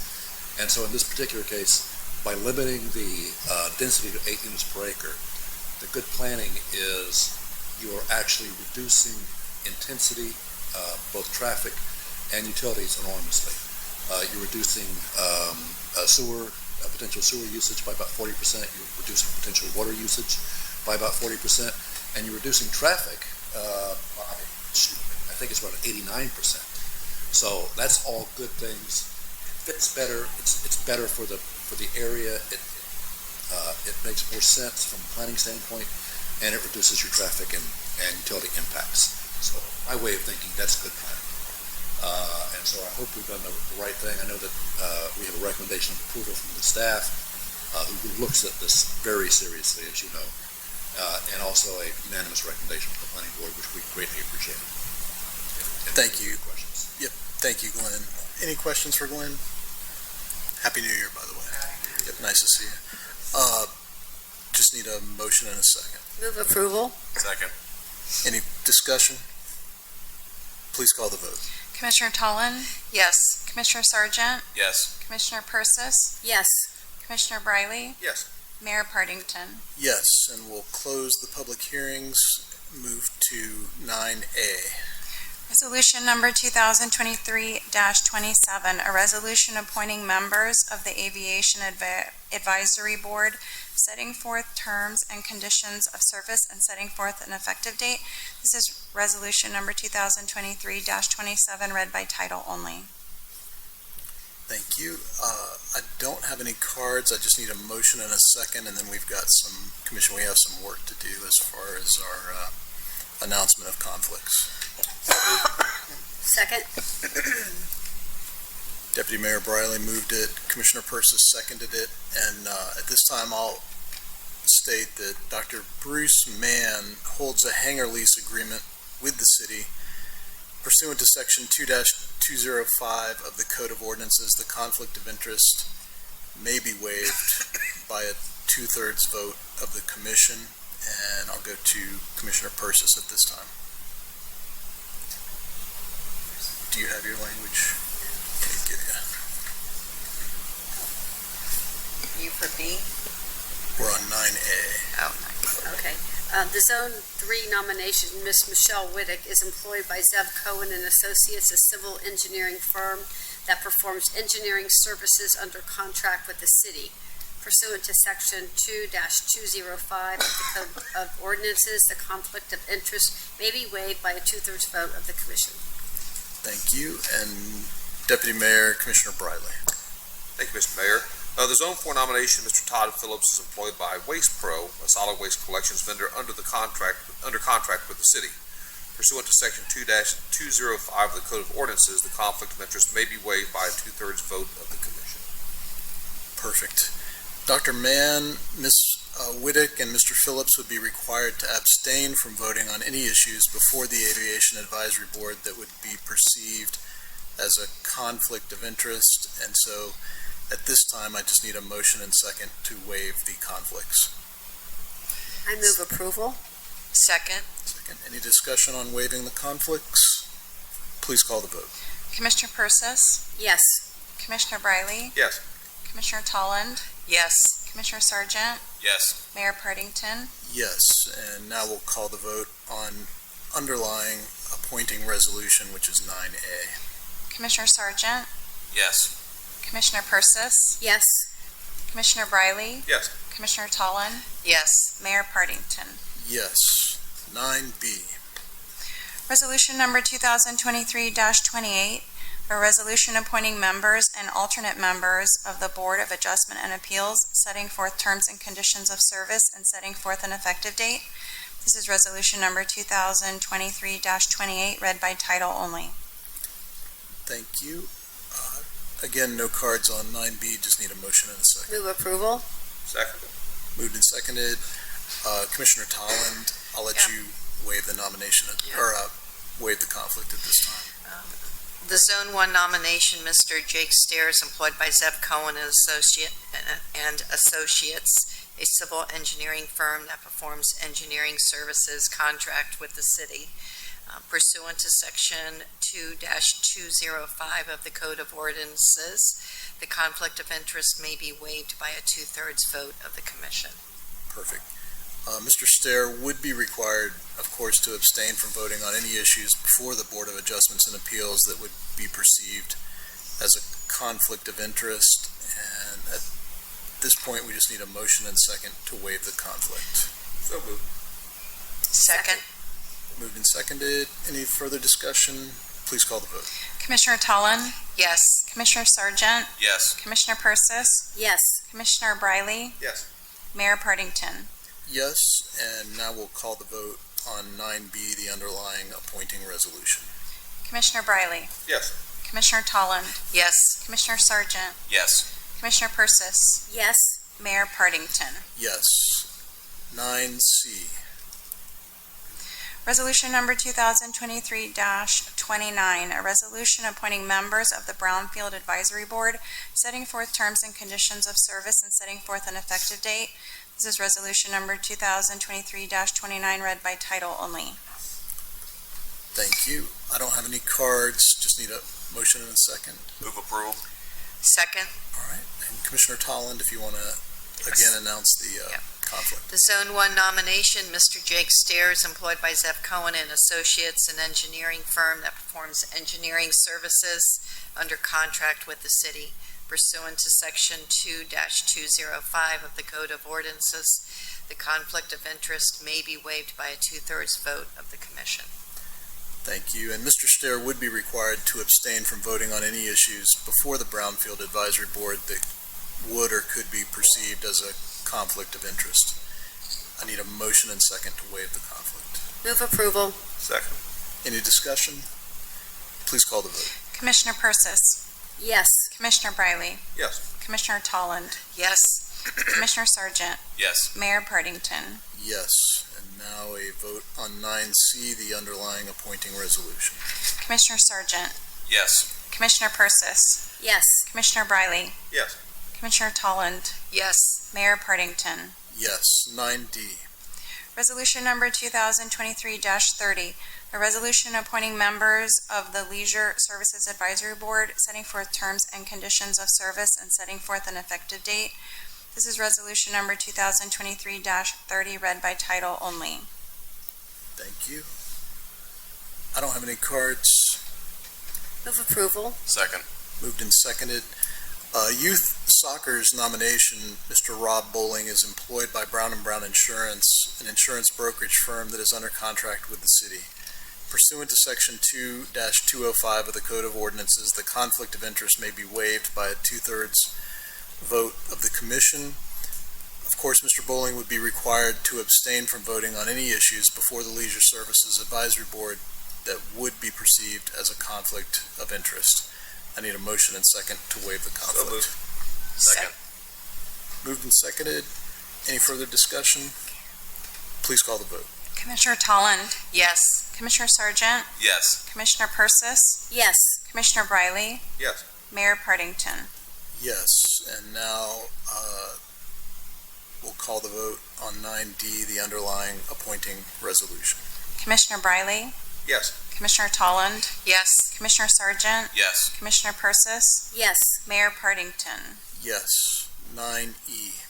Speaker 3: And so in this particular case, by limiting the density to 8 units per acre, the good planning is you're actually reducing intensity, both traffic and utilities enormously. You're reducing potential sewer usage by about 40%, you're reducing potential water usage by about 40%, and you're reducing traffic by, I think it's about 89%. So that's all good things. It fits better. It's better for the area. It makes more sense from a planning standpoint, and it reduces your traffic and utility impacts. So my way of thinking, that's good planning. And so I hope we've done the right thing. I know that we have a recommendation of approval from the staff, who looks at this very seriously, as you know, and also a unanimous recommendation from the planning board, which we greatly appreciate.
Speaker 1: Thank you.
Speaker 3: Questions?
Speaker 1: Yep, thank you, Glenn. Any questions for Glenn? Happy New Year, by the way. Yep, nice to see you. Just need a motion and a second.
Speaker 9: Move approval.
Speaker 10: Second.
Speaker 1: Any discussion? Please call the vote.
Speaker 11: Commissioner Tolland?
Speaker 17: Yes.
Speaker 11: Commissioner Sargent?
Speaker 10: Yes.
Speaker 11: Commissioner Persis?
Speaker 9: Yes.
Speaker 11: Commissioner Briley?
Speaker 18: Yes.
Speaker 11: Mayor Partington?
Speaker 1: Yes, and we'll close the public hearings, move to 9A.
Speaker 11: Resolution number 2023-27, a resolution appointing members of the Aviation Advisory Board, setting forth terms and conditions of service and setting forth an effective date. This is resolution number 2023-27, read by title only.
Speaker 1: Thank you. I don't have any cards. I just need a motion and a second, and then we've got some, Commission, we have some work to do as far as our announcement of conflicts.
Speaker 9: Second.
Speaker 1: Deputy Mayor Briley moved it, Commissioner Persis seconded it, and at this time I'll state that Dr. Bruce Mann holds a hangar lease agreement with the city. Pursuant to Section 2-205 of the Code of Ordinances, the conflict of interest may be waived by a 2/3 vote of the commission, and I'll go to Commissioner Persis at this time. Do you have your language? Can you give
Speaker 17: You for B?
Speaker 1: We're on 9A.
Speaker 17: Oh, nice.
Speaker 9: Okay. The Zone 3 nomination, Ms. Michelle Whittick, is employed by Zev Cohen and Associates, a civil engineering firm that performs engineering services under contract with the city. Pursuant to Section 2-205 of the Code of Ordinances, the conflict of interest may be waived by a 2/3 vote of the commission.
Speaker 1: Thank you. And Deputy Mayor Commissioner Briley.
Speaker 18: Thank you, Mr. Mayor. The Zone 4 nomination, Mr. Todd Phillips, is employed by Waste Pro, a solid waste collections vendor under contract with the city. Pursuant to Section 2-205 of the Code of Ordinances, the conflict of interest may be waived by a 2/3 vote of the commission.
Speaker 1: Perfect. Dr. Mann, Ms. Whittick, and Mr. Phillips would be required to abstain from voting on any issues before the Aviation Advisory Board that would be perceived as a conflict of interest, and so at this time, I just need a motion and second to waive the conflicts.
Speaker 9: I move approval.
Speaker 17: Second.
Speaker 1: Second. Any discussion on waiving the conflicts? Please call the vote.
Speaker 11: Commissioner Persis?
Speaker 9: Yes.
Speaker 11: Commissioner Briley?
Speaker 18: Yes.
Speaker 11: Commissioner Tolland?
Speaker 17: Yes.
Speaker 11: Commissioner Sargent?
Speaker 10: Yes.
Speaker 11: Mayor Partington?
Speaker 1: Yes, and now we'll call the vote on underlying appointing resolution, which is 9A.
Speaker 11: Commissioner Sargent?
Speaker 10: Yes.
Speaker 11: Commissioner Persis?
Speaker 9: Yes.
Speaker 11: Commissioner Briley?
Speaker 18: Yes.
Speaker 11: Commissioner Tolland?
Speaker 17: Yes.
Speaker 11: Mayor Partington?
Speaker 1: Yes. 9B.
Speaker 11: Resolution number 2023-28, a resolution appointing members and alternate members of the Board of Adjustment and Appeals, setting forth terms and conditions of service, and setting forth an effective date. This is resolution number 2023-28, read by title only.
Speaker 1: Thank you. Again, no cards on 9B, just need a motion and a second.
Speaker 9: Move approval.
Speaker 18: Second.
Speaker 1: Moved and seconded. Commissioner Tolland, I'll let you waive the nomination, or waive the conflict at this time.
Speaker 17: The Zone 1 nomination, Mr. Jake Stairs, employed by Zev Cohen and Associates, a civil engineering firm that performs engineering services contract with the city. Pursuant to Section 2-205 of the Code of Ordinances, the conflict of interest may be waived by a 2/3 vote of the commission.
Speaker 1: Perfect. Mr. Stair would be required, of course, to abstain from voting on any issues before the Board of Adjustments and Appeals that would be perceived as a conflict of interest, and at this point, we just need a motion and second to waive the conflict.
Speaker 18: So moved.
Speaker 17: Second.
Speaker 1: Moved and seconded. Any further discussion? Please call the vote.
Speaker 11: Commissioner Tolland?
Speaker 17: Yes.
Speaker 11: Commissioner Sargent?
Speaker 10: Yes.
Speaker 11: Commissioner Persis?
Speaker 9: Yes.
Speaker 11: Commissioner Briley?
Speaker 18: Yes.
Speaker 11: Mayor Partington.
Speaker 1: Yes, and now we'll call the vote on 9B, the underlying appointing resolution.
Speaker 11: Commissioner Briley.
Speaker 18: Yes.
Speaker 11: Commissioner Tolland.
Speaker 17: Yes.
Speaker 11: Commissioner Sargent.
Speaker 10: Yes.
Speaker 11: Commissioner Persis.
Speaker 9: Yes.
Speaker 11: Mayor Partington.
Speaker 1: Yes. 9C.
Speaker 11: Resolution number 2023-29, a resolution appointing members of the Brownfield Advisory Board, setting forth terms and conditions of service, and setting forth an effective date. This is resolution number 2023-29, read by title only.
Speaker 1: Thank you. I don't have any cards, just need a motion and a second.
Speaker 10: Move approval.
Speaker 17: Second.
Speaker 1: All right, and Commissioner Tolland, if you want to again announce the conflict.
Speaker 17: The Zone 1 nomination, Mr. Jake Stairs, employed by Zev Cohen and Associates, an engineering firm that performs engineering services under contract with the city pursuant to Section 2-205 of the Code of Ordinances. The conflict of interest may be waived by a 2/3 vote of the commission.
Speaker 1: Thank you. And Mr. Stair would be required to abstain from voting on any issues before the Brownfield Advisory Board that would or could be perceived as a conflict of interest. I need a motion and second to waive the conflict.
Speaker 9: Move approval.
Speaker 18: Second.
Speaker 1: Any discussion? Please call the vote.
Speaker 11: Commissioner Persis.
Speaker 9: Yes.
Speaker 11: Commissioner Briley.
Speaker 18: Yes.
Speaker 11: Commissioner Tolland.
Speaker 17: Yes.
Speaker 11: Commissioner Sargent.
Speaker 10: Yes.
Speaker 11: Mayor Partington.
Speaker 1: Yes. And now a vote on 9C, the underlying appointing resolution.
Speaker 11: Commissioner Sargent.
Speaker 10: Yes.
Speaker 11: Commissioner Persis.
Speaker 9: Yes.
Speaker 11: Commissioner Briley.
Speaker 18: Yes.
Speaker 11: Commissioner Tolland.
Speaker 17: Yes.
Speaker 11: Mayor Partington.
Speaker 1: Yes. 9D.
Speaker 11: Resolution number 2023-30, a resolution appointing members of the Leisure Services Advisory Board, setting forth terms and conditions of service, and setting forth an effective date. This is resolution number 2023-30, read by title only.
Speaker 1: Thank you. I don't have any cards.
Speaker 9: Move approval.
Speaker 10: Second.
Speaker 1: Moved and seconded. Youth Soccer's nomination, Mr. Rob Bowling, is employed by Brown & Brown Insurance, an insurance brokerage firm that is under contract with the city. Pursuant to Section 2-205 of the Code of Ordinances, the conflict of interest may be waived by a 2/3 vote of the commission. Of course, Mr. Bowling would be required to abstain from voting on any issues before the Leisure Services Advisory Board that would be perceived as a conflict of interest. I need a motion and second to waive the conflict.
Speaker 10: So moved. Second.
Speaker 1: Moved and seconded. Any further discussion? Please call the vote.
Speaker 11: Commissioner Tolland.
Speaker 17: Yes.
Speaker 11: Commissioner Sargent.
Speaker 10: Yes.
Speaker 11: Commissioner Persis.
Speaker 9: Yes.
Speaker 11: Commissioner Briley.
Speaker 18: Yes.
Speaker 11: Mayor Partington.
Speaker 1: Yes, and now we'll call the vote on 9D, the underlying appointing resolution.
Speaker 11: Commissioner Briley.
Speaker 18: Yes.
Speaker 11: Commissioner Tolland.
Speaker 17: Yes.
Speaker 11: Commissioner Sargent.
Speaker 10: Yes.
Speaker 11: Commissioner Persis.
Speaker 9: Yes.
Speaker 11: Mayor Partington.
Speaker 1: Yes. 9E.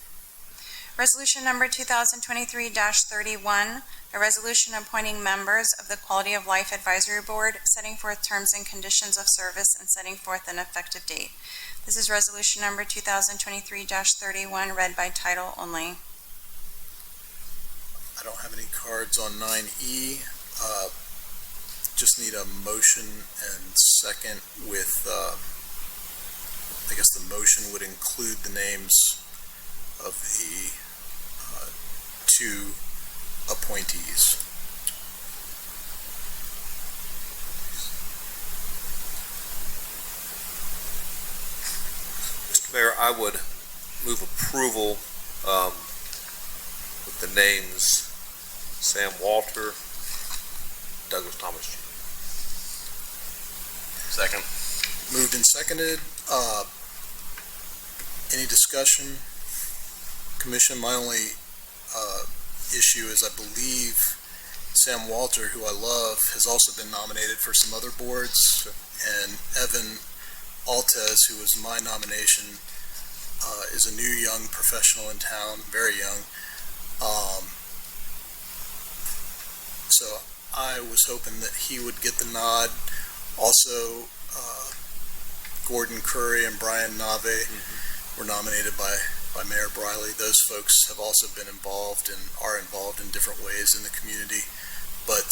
Speaker 11: Resolution number 2023-31, a resolution appointing members of the Quality of Life Advisory Board, setting forth terms and conditions of service, and setting forth an effective date. This is resolution number 2023-31, read by title only.
Speaker 1: I don't have any cards on 9E. Just need a motion and second with, I guess the motion would include the names of the two appointees.
Speaker 18: Mr. Mayor, I would move approval with the names Sam Walter, Douglas Thomas Jr.
Speaker 10: Second.
Speaker 1: Moved and seconded. Any discussion? Commission, my only issue is I believe Sam Walter, who I love, has also been nominated for some other boards, and Evan Altez, who was my nomination, is a new young professional in town, very young. So I was hoping that he would get the nod. Also, Gordon Curry and Brian Nave were nominated by Mayor Briley. Those folks have also been involved and are involved in different ways in the community. But,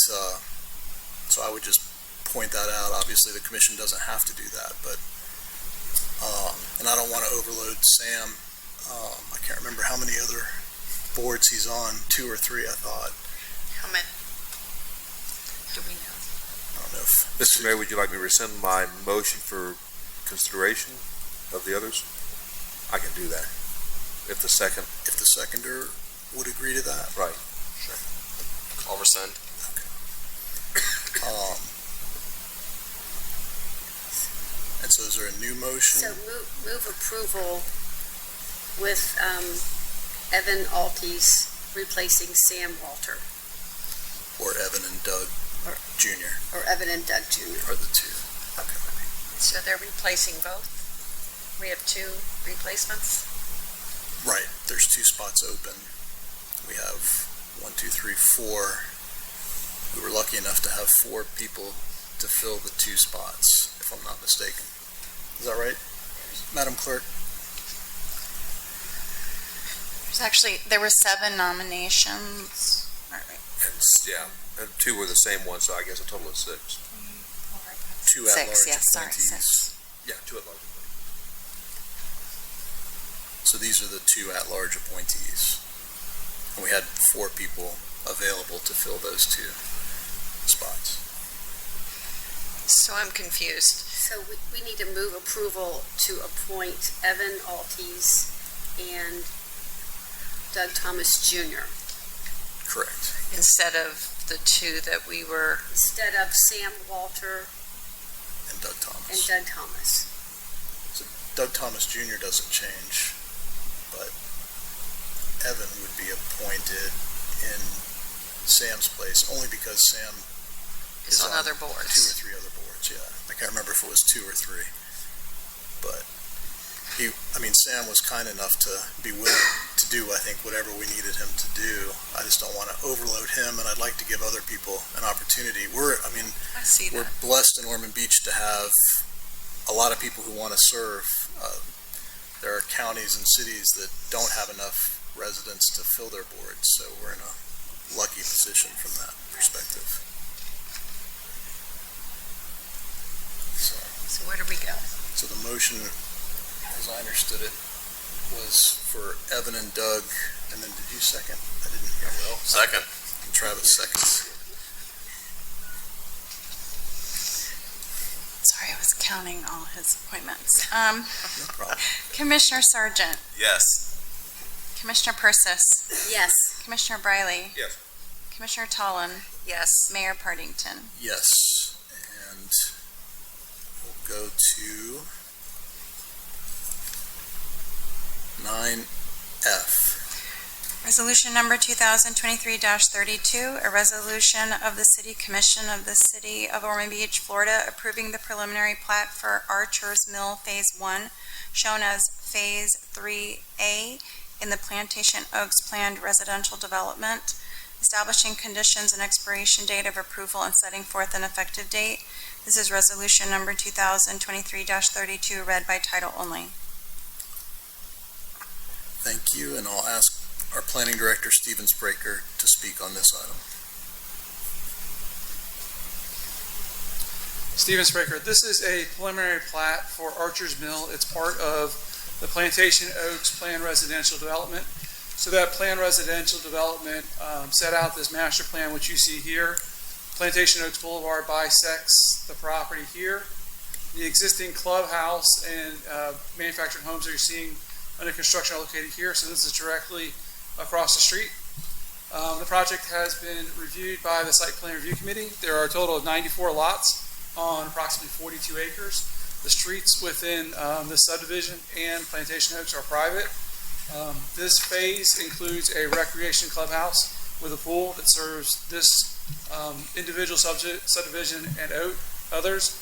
Speaker 1: so I would just point that out. Obviously, the commission doesn't have to do that, but, and I don't want to overload Sam. I can't remember how many other boards he's on, 2 or 3, I thought.
Speaker 17: How many? Do we know?
Speaker 1: I don't know if.
Speaker 18: Mr. Mayor, would you like me to rescind my motion for consideration of the others? I can do that. If the seconder would agree to that.
Speaker 10: Right. Sure. I'll rescind.
Speaker 1: And so is there a new motion?
Speaker 9: So move approval with Evan Alties replacing Sam Walter,
Speaker 1: Or Evan and Doug Jr.
Speaker 9: or Evan and Doug Jr.
Speaker 1: are the two. Okay.
Speaker 17: So they're replacing both? We have 2 replacements?
Speaker 1: Right, there's 2 spots open. We have 1, 2, 3, 4. We were lucky enough to have 4 people to fill the 2 spots, if I'm not mistaken. Is that right, Madam Clerk?
Speaker 11: There were 7 nominations.
Speaker 18: And 2 were the same one, so I guess a total of 6.
Speaker 1: 2 at-large
Speaker 11: 6, yes, sorry,
Speaker 1: appointees.
Speaker 11: 6.
Speaker 18: Yeah, 2 at large.
Speaker 1: So these are the 2 at-large appointees. And we had 4 people available to fill those 2 spots.
Speaker 17: So I'm confused.
Speaker 9: So we need to move approval to appoint Evan Alties and Doug Thomas Jr.
Speaker 1: Correct.
Speaker 17: Instead of the 2 that we were,
Speaker 9: instead of Sam Walter
Speaker 1: And Doug Thomas.
Speaker 9: and Doug Thomas.
Speaker 1: So Doug Thomas Jr. doesn't change, but Evan would be appointed in Sam's place, only because Sam
Speaker 17: is on other
Speaker 1: 2
Speaker 17: boards.
Speaker 1: or 3 other boards, yeah. I can't remember if it was 2 or 3. But Sam was kind enough to be willing to do, I think, whatever we needed him to do. I just don't want to overload him, and I'd like to give other people an opportunity.
Speaker 17: I see
Speaker 1: We're
Speaker 17: that.
Speaker 1: blessed in Ormond Beach to have a lot of people who want to serve. There are counties and cities that don't have enough residents to fill their boards, so we're in a lucky position from that perspective.
Speaker 17: So where do we go?
Speaker 1: So the motion, as I understood it, was for Evan and Doug, and then did you second? I didn't hear well.
Speaker 10: Second.
Speaker 1: And Travis seconds.
Speaker 11: Sorry, I was counting all his appointments.
Speaker 1: No problem.
Speaker 11: Commissioner Sargent,
Speaker 10: Yes.
Speaker 11: Commissioner Persis,
Speaker 9: Yes.
Speaker 11: Commissioner Briley,
Speaker 18: Yes.
Speaker 11: Commissioner Tollan,
Speaker 17: Yes.
Speaker 11: Mayor Partington.
Speaker 1: Yes, and we'll go to 9F.
Speaker 11: Resolution number 2023-32, a resolution of the City Commission of the City of Ormond Beach, Florida, approving the preliminary plat for Archer's Mill Phase 1, shown as Phase 3A in the Plantation Oaks Planned Residential Development, establishing conditions and expiration date of approval and setting forth an effective date. This is resolution number 2023-32, read by title only.
Speaker 1: Thank you, and I'll ask our Planning Director, Stephen Spraker, to speak on this item.
Speaker 13: Stephen Spraker, this is a preliminary plat for Archer's Mill. It's part of the Plantation Oaks Planned Residential Development. So that planned residential development set out this master plan, which you see here. Plantation Oaks Boulevard bisects the property here. The existing clubhouse and manufactured homes that you're seeing under construction are located here, so this is directly across the street. The project has been reviewed by the Site Plan Review Committee. There are a total of 94 lots on approximately 42 acres. The streets within the subdivision and Plantation Oaks are private. This phase includes a recreation clubhouse with a pool that serves this individual subdivision and others.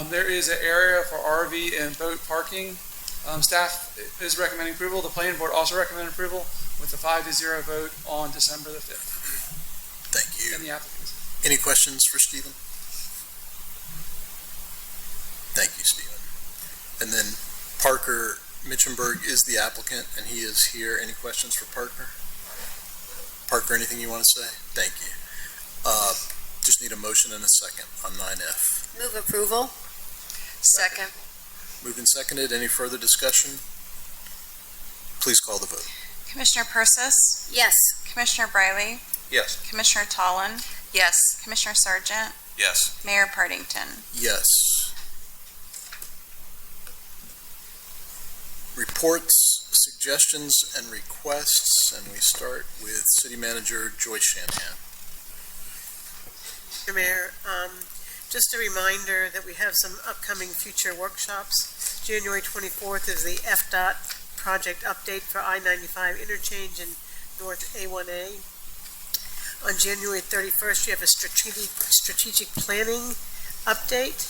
Speaker 13: There is an area for RV and boat parking. Staff is recommending approval. The planning board also recommended approval with a 5-0 vote on December the 5th.
Speaker 1: Thank you.
Speaker 13: And the applicants.
Speaker 1: Any questions for Stephen? Thank you, Stephen. And then Parker Mitchenberg is the applicant, and he is here. Any questions for Parker? Parker, anything you want to say? Thank you. Just need a motion and a second on 9F.
Speaker 9: Move approval.
Speaker 17: Second.
Speaker 1: Moved and seconded. Any further discussion? Please call the vote.
Speaker 11: Commissioner Persis,
Speaker 9: Yes.
Speaker 11: Commissioner Briley,
Speaker 18: Yes.
Speaker 11: Commissioner Tolland,
Speaker 17: Yes.
Speaker 11: Commissioner Sargent,
Speaker 10: Yes.
Speaker 11: Mayor Partington.
Speaker 1: Yes. Reports, suggestions, and requests, and we start with City Manager Joyce Shanahan.
Speaker 12: Mr. Mayor, just a reminder that we have some upcoming future workshops. January 24th is the FDOT project update for I-95 interchange in North A1A. On January 31st, you have a strategic planning update.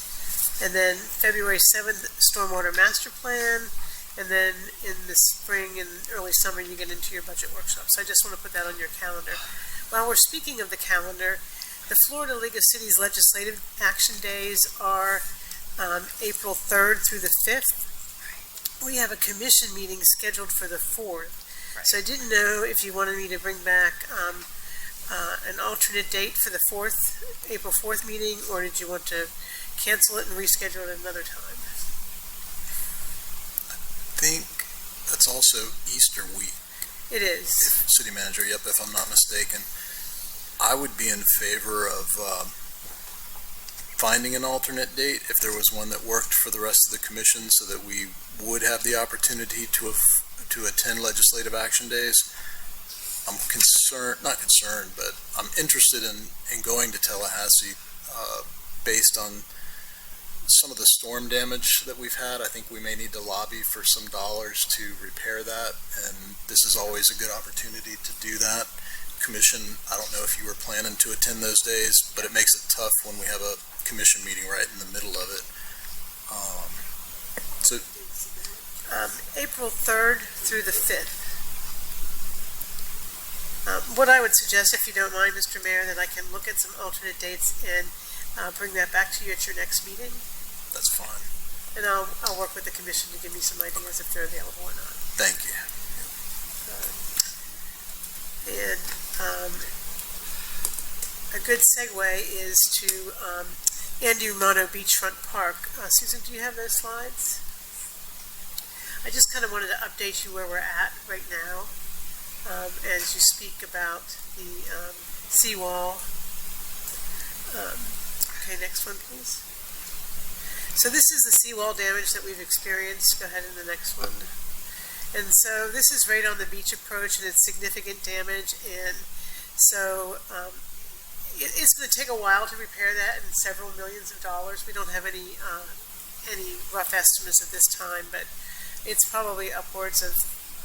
Speaker 12: And then February 7th, stormwater master plan. And then in the spring and early summer, you get into your budget workshop. So I just want to put that on your calendar. While we're speaking of the calendar, the Florida League of Cities legislative action days are April 3rd through the 5th. We have a commission meeting scheduled for the 4th. So I didn't know if you wanted me to bring back an alternate date for the April 4th meeting, or did you want to cancel it and reschedule it another time?
Speaker 1: I think that's also Easter week.
Speaker 12: It is.
Speaker 1: City Manager, yep, if I'm not mistaken. I would be in favor of finding an alternate date if there was one that worked for the rest of the commission, so that we would have the opportunity to attend legislative action days. I'm not concerned, but I'm interested in going to Tallahassee based on some of the storm damage that we've had. I think we may need to lobby for some dollars to repair that, and this is always a good opportunity to do that. Commission, I don't know if you were planning to attend those days, but it makes it tough when we have a commission meeting right in the middle of it.
Speaker 12: April 3rd through the 5th. What I would suggest, if you don't mind, Mr. Mayor, that I can look at some alternate dates and bring that back to you at your next meeting.
Speaker 1: That's fine.
Speaker 12: And I'll work with the commission to give me some ideas if they're available or not.
Speaker 1: Thank you.
Speaker 12: And a good segue is to Andy Romano Beachfront Park. Susan, do you have those slides? I just kind of wanted to update you where we're at right now as you speak about the seawall. Okay, next one, please. So this is the seawall damage that we've experienced. Go ahead in the next one. And so this is right on the beach approach, and it's significant damage. And so it's going to take a while to repair that, and several millions of dollars. We don't have any rough estimates at this time, but it's probably upwards of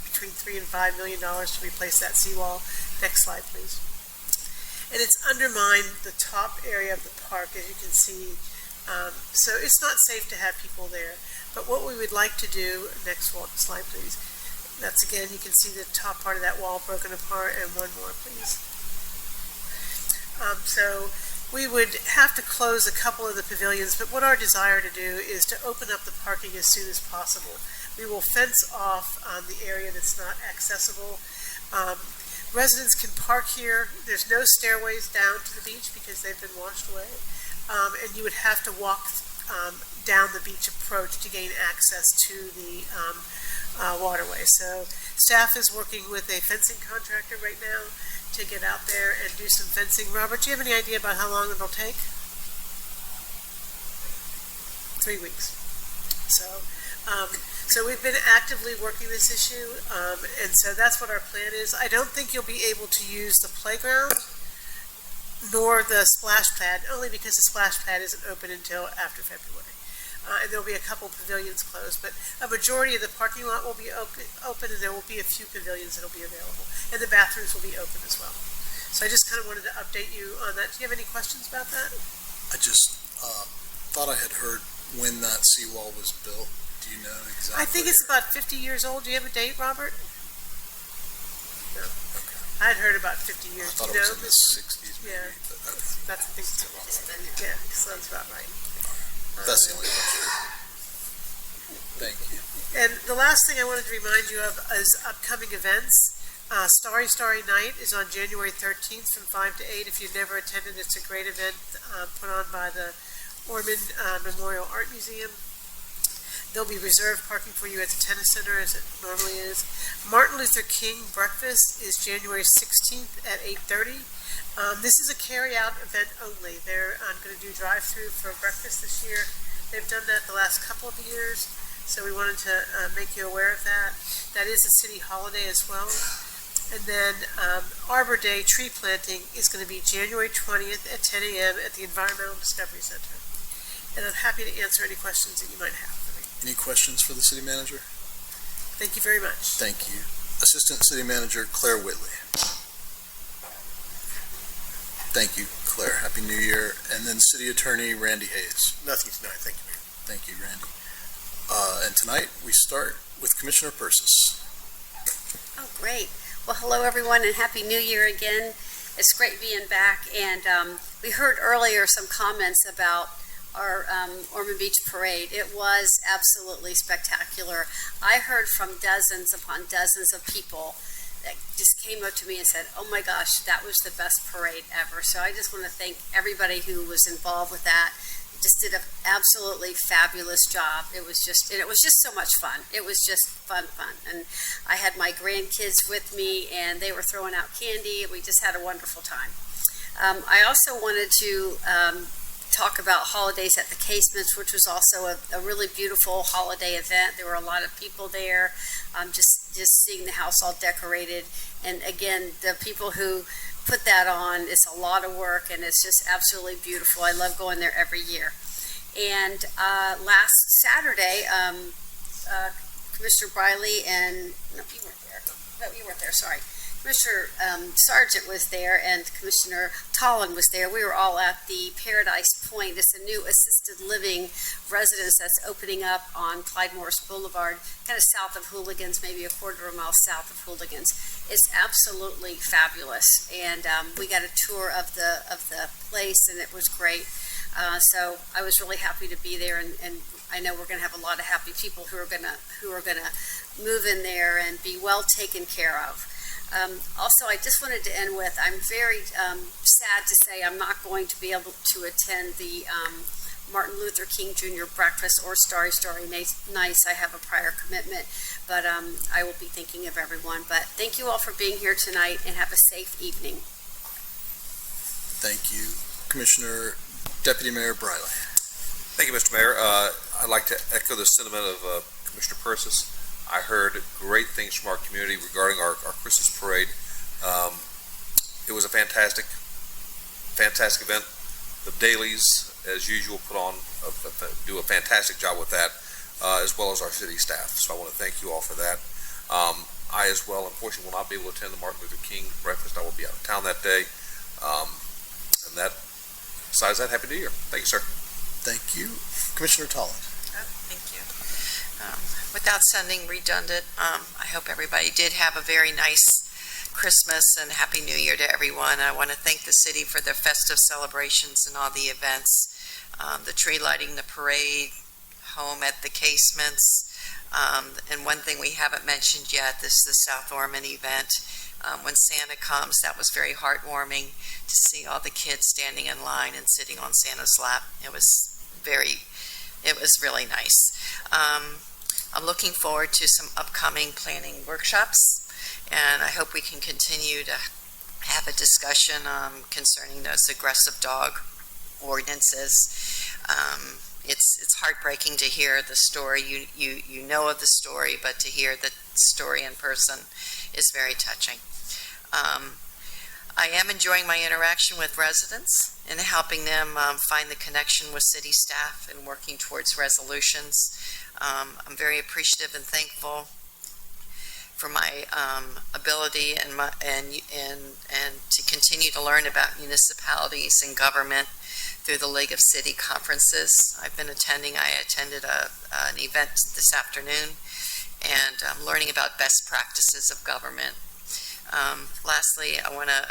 Speaker 12: between $3 and $5 million to replace that seawall. Next slide, please. And it's undermined the top area of the park, as you can see. So it's not safe to have people there. But what we would like to do, next slide, please. That's again, you can see the top part of that wall broken apart, and one more, please. So we would have to close a couple of the pavilions, but what our desire to do is to open up the parking as soon as possible. We will fence off the area that's not accessible. Residents can park here. There's no stairways down to the beach because they've been washed away. And you would have to walk down the beach approach to gain access to the waterway. So staff is working with a fencing contractor right now to get out there and do some fencing. Robert, do you have any idea about how long it'll take? 3 weeks. So we've been actively working this issue, and so that's what our plan is. I don't think you'll be able to use the playground nor the splash pad, only because the splash pad isn't open until after February. And there'll be a couple pavilions closed, but a majority of the parking lot will be open, and there will be a few pavilions that will be available, and the bathrooms will be open as well. So I just kind of wanted to update you on that. Do you have any questions about that?
Speaker 1: I just thought I had heard when that seawall was built. Do you know exactly?
Speaker 12: I think it's about 50 years old. Do you have a date, Robert? No.
Speaker 1: Okay.
Speaker 12: I had heard about 50 years.
Speaker 1: I thought it was in the 60s maybe.
Speaker 12: Yeah,
Speaker 1: But, okay.
Speaker 12: that's I think yeah, sounds about right.
Speaker 1: That's the only question. Thank you.
Speaker 12: And the last thing I wanted to remind you of is upcoming events. Starry Night is on January 13th from 5 to 8. If you've never attended, it's a great event put on by the Ormond Memorial Art Museum. There'll be reserved parking for you at the tennis center as it normally is. Martin Luther King breakfast is January 16th at 8:30. This is a carry-out event only. They're going to do drive-through for breakfast this year. They've done that the last couple of years, so we wanted to make you aware of that. That is a city holiday as well. And then Arbor Day tree planting is going to be January 20th at 10 a.m. at the Environmental Discovery Center. And I'm happy to answer any questions that you might have for me.
Speaker 1: Any questions for the city manager?
Speaker 12: Thank you very much.
Speaker 1: Thank you. Assistant City Manager Claire Whitley. Thank you, Claire. Happy New Year. And then City Attorney Randy Hayes.
Speaker 19: Nothing tonight, thank you, Mayor.
Speaker 1: Thank you, Randy. And tonight we start with Commissioner Persis.
Speaker 9: Oh, great. Well, hello, everyone, and Happy New Year again. It's great being back. And we heard earlier some comments about our Ormond Beach Parade. It was absolutely spectacular. I heard from dozens upon dozens of people that just came up to me and said, oh my gosh, that was the best parade ever. So I just want to thank everybody who was involved with that. Just did an absolutely fabulous job. It was just so much fun. It was just fun. And I had my grandkids with me, and they were throwing out candy. We just had a wonderful time. I also wanted to talk about holidays at the Casements, which was also a really beautiful holiday event. There were a lot of people there, just seeing the house all decorated. And again, the people who put that on, it's a lot of work, and it's just absolutely beautiful. I love going there every year. And last Saturday, Commissioner Briley and, no, you weren't there. No, you weren't there, sorry. Commissioner Sargent was there, and Commissioner Tolan was there. We were all at the Paradise Point. It's a new assisted living residence that's opening up on Clyde Morris Boulevard, kind of south of Hooligans, maybe a quarter of a mile south of Hooligans. It's absolutely fabulous, and we got a tour of the place, and it was great. So I was really happy to be there, and I know we're going to have a lot of happy people who are going to move in there and be well taken care of. Also, I just wanted to end with, I'm very sad to say I'm not going to be able to attend the Martin Luther King Jr. breakfast or Starry Nice. I have a prior commitment, but I will be thinking of everyone. But thank you all for being here tonight, and have a safe evening.
Speaker 1: Thank you. Commissioner Deputy Mayor Briley.
Speaker 18: Thank you, Mr. Mayor. I'd like to echo the sentiment of Commissioner Persis. I heard great things from our community regarding our Christmas parade. It was a fantastic event. The dailies, as usual, do a fantastic job with that, as well as our city staff. So I want to thank you all for that. I, as well, unfortunately, will not be able to attend the Martin Luther King breakfast. I will be out of town that day. And that, besides that, Happy New Year. Thank you, sir.
Speaker 1: Thank you. Commissioner Tolan.
Speaker 17: Thank you. Without sounding redundant, I hope everybody did have a very nice Christmas and Happy New Year to everyone. I want to thank the city for their festive celebrations and all the events, the tree lighting, the parade, home at the Casements, and one thing we haven't mentioned yet, this is the South Ormond event. When Santa comes, that was very heartwarming to see all the kids standing in line and sitting on Santa's lap. It was really nice. I'm looking forward to some upcoming planning workshops, and I hope we can continue to have a discussion concerning those aggressive dog ordinances. It's heartbreaking to hear the story. You know of the story, but to hear the story in person is very touching. I am enjoying my interaction with residents and helping them find the connection with city staff and working towards resolutions. I'm very appreciative and thankful for my ability and to continue to learn about municipalities and government through the League of City conferences I attended an event this afternoon, and I'm learning about best practices of government. Lastly, I want to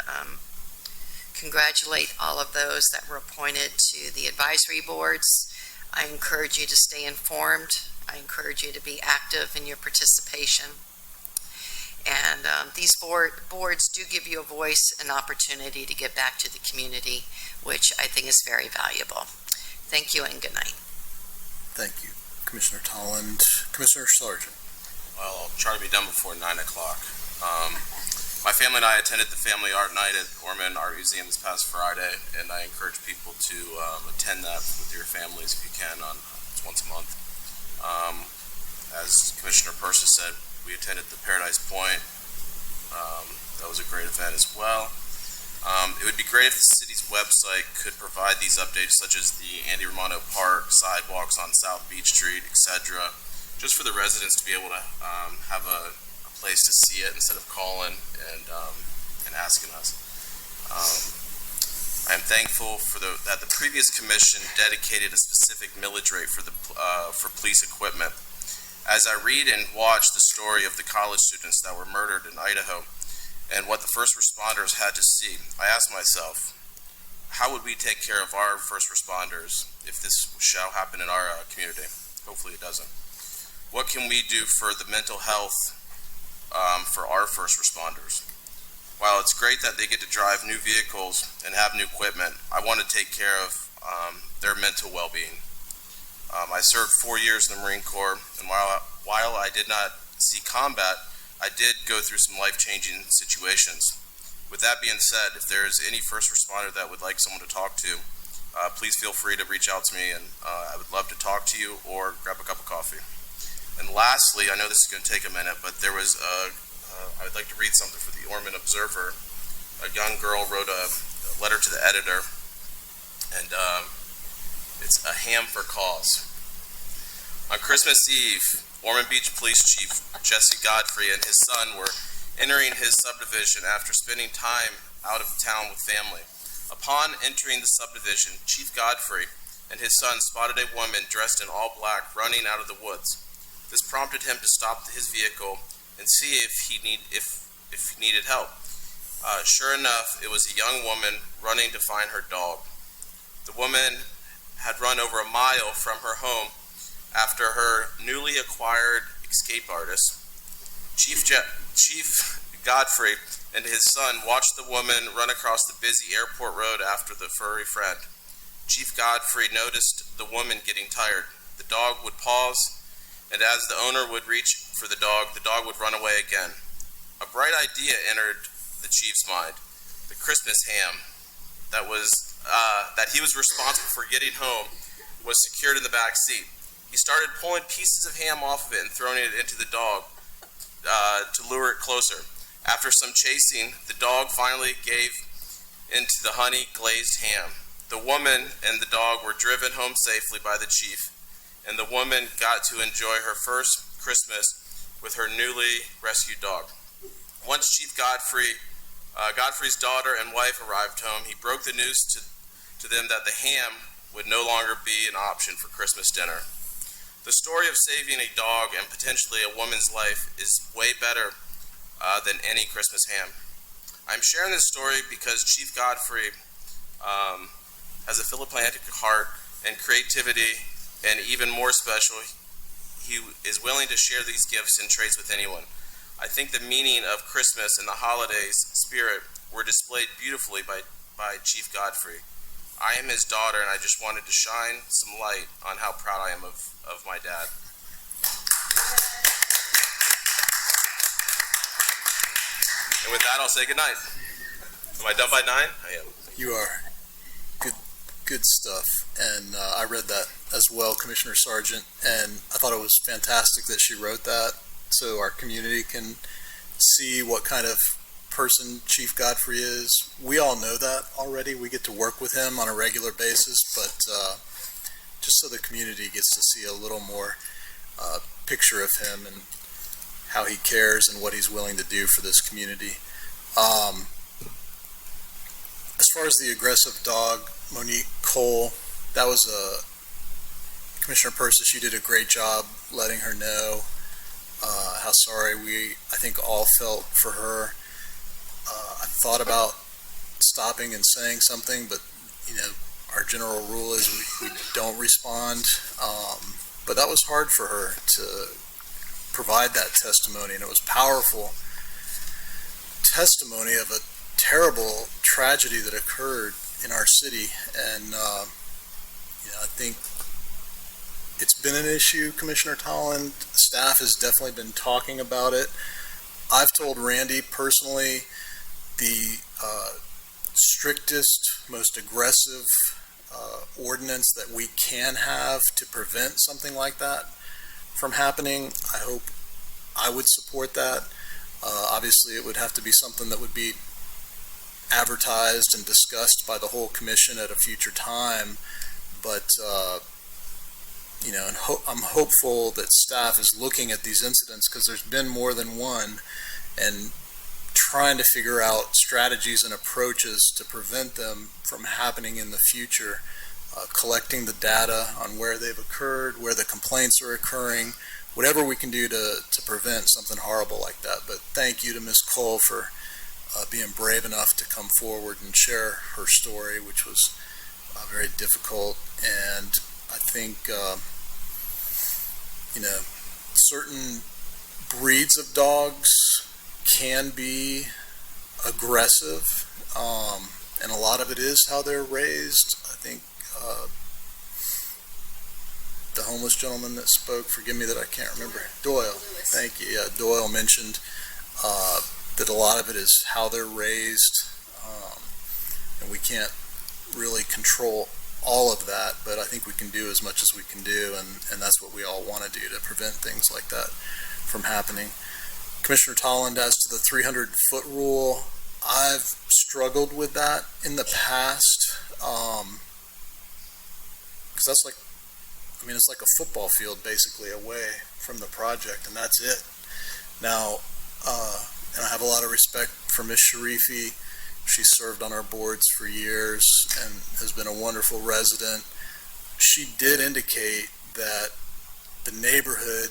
Speaker 17: congratulate all of those that were appointed to the advisory boards. I encourage you to stay informed. I encourage you to be active in your participation. And these boards do give you a voice and opportunity to give back to the community, which I think is very valuable. Thank you and good night.
Speaker 1: Thank you. Commissioner Tolland. Commissioner Sargent.
Speaker 10: Well, I'll try to be done before 9 o'clock. My family and I attended the Family Art Night at Ormond Art Museum this past Friday, and I encourage people to attend that with your families if you can. It's once a month. As Commissioner Persis said, we attended the Paradise Point. That was a great event as well. It would be great if the city's website could provide these updates, such as the Andy Romano Park, sidewalks on South Beach Street, etc., just for the residents to be able to have a place to see it instead of calling and asking us. I am thankful that the previous commission dedicated a specific millage rate for police equipment. As I read and watch the story of the college students that were murdered in Idaho and what the first responders had to see, I ask myself, how would we take care of our first responders if this shall happen in our community? Hopefully it doesn't. What can we do for the mental health for our first responders? While it's great that they get to drive new vehicles and have new equipment, I want to take care of their mental well-being. I served 4 years in the Marine Corps, and while I did not see combat, I did go through some life-changing situations. With that being said, if there's any first responder that would like someone to talk to, please feel free to reach out to me, and I would love to talk to you or grab a cup of coffee. And lastly, I know this is going to take a minute, but there was I would like to read something for the Ormond Observer. A young girl wrote a letter to the editor, and it's a ham for cause. On Christmas Eve, Ormond Beach Police Chief Jesse Godfrey and his son were entering his subdivision after spending time out of town with family. Upon entering the subdivision, Chief Godfrey and his son spotted a woman dressed in all black running out of the woods. This prompted him to stop his vehicle and see if he needed help. Sure enough, it was a young woman running to find her dog. The woman had run over a mile from her home after her newly acquired escape artist. Chief Godfrey and his son watched the woman run across the busy airport road after the furry friend. Chief Godfrey noticed the woman getting tired. The dog would pause, and as the owner would reach for the dog would run away again. A bright idea entered the chief's mind. The Christmas ham that he was responsible for getting home was secured in the back seat. He started pulling pieces of ham off of it and throwing it into the dog to lure it closer. After some chasing, the dog finally gave into the honey glazed ham. The woman and the dog were driven home safely by the chief, and the woman got to enjoy her first Christmas with her newly rescued dog. Once Chief Godfrey's daughter and wife arrived home, he broke the news to them that the ham would no longer be an option for Christmas dinner. The story of saving a dog and potentially a woman's life is way better than any Christmas ham. I'm sharing this story because Chief Godfrey has a philanthropic heart and creativity, and even more special, he is willing to share these gifts and traits with anyone. I think the meaning of Christmas and the holidays spirit were displayed beautifully by Chief Godfrey. I am his daughter, and I just wanted to shine some light on how proud I am of my dad. And with that, I'll say goodnight. Am I done by 9? I am.
Speaker 1: You are. Good stuff. And I read that as well, Commissioner Sargent, and I thought it was fantastic that she wrote that so our community can see what kind of person Chief Godfrey is. We all know that already. We get to work with him on a regular basis, but just so the community gets to see a little more picture of him and how he cares and what he's willing to do for this community. As far as the aggressive dog, Monique Cole, that was Commissioner Persis, you did a great job letting her know how sorry I think all felt for her. I thought about stopping and saying something, but our general rule is we don't respond. But that was hard for her to provide that testimony, and it was powerful testimony of a terrible tragedy that occurred in our city. And I think it's been an issue, Commissioner Tolland. Staff has definitely been talking about it. I've told Randy personally the strictest, most aggressive ordinance that we can have to prevent something like that from happening. I hope I would support that. Obviously, it would have to be something that would be advertised and discussed by the whole commission at a future time. But, and I'm hopeful that staff is looking at these incidents, because there's been more than one, and trying to figure out strategies and approaches to prevent them from happening in the future. Collecting the data on where they've occurred, where the complaints are occurring, whatever we can do to prevent something horrible like that. But thank you to Ms. Cole for being brave enough to come forward and share her story, which was very difficult. And I think, certain breeds of dogs can be aggressive, and a lot of it is how they're raised. I think the homeless gentleman that spoke, forgive me that I can't remember, Doyle, thank you, yeah, Doyle mentioned that a lot of it is how they're raised, and we can't really control all of that, but I think we can do as much as we can do, and that's what we all want to do to prevent things like that from happening. Commissioner Tolland, as to the 300-foot rule, I've struggled with that in the past, because that's like, it's like a football field basically away from the project, and that's it. Now, and I have a lot of respect for Ms. Sharifi. She served on our boards for years and has been a wonderful resident. She did indicate that the neighborhood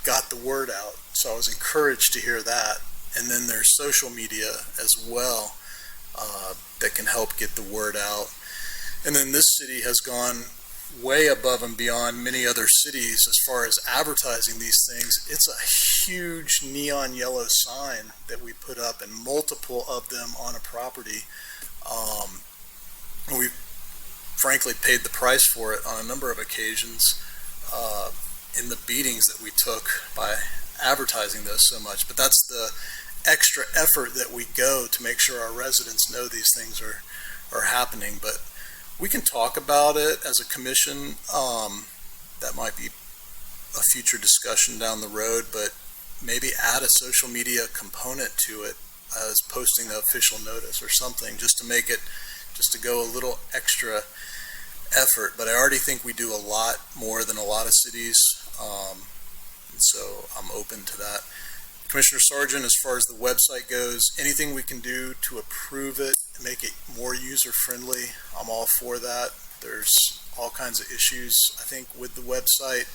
Speaker 1: got the word out, so I was encouraged to hear that. And then there's social media as well that can help get the word out. And then this city has gone way above and beyond many other cities as far as advertising these things. It's a huge neon yellow sign that we put up, and multiple of them on a property. And we've frankly paid the price for it on a number of occasions in the beatings that we took by advertising those so much. But that's the extra effort that we go to make sure our residents know these things are happening. But we can talk about it as a commission. That might be a future discussion down the road, but maybe add a social media component to it as posting the official notice or something, just to make it, just to go a little extra effort. But I already think we do a lot more than a lot of cities, and so I'm open to that. Commissioner Sargent, as far as the website goes, anything we can do to improve it, make it more user-friendly, I'm all for that. There's all kinds of issues, I think, with the website.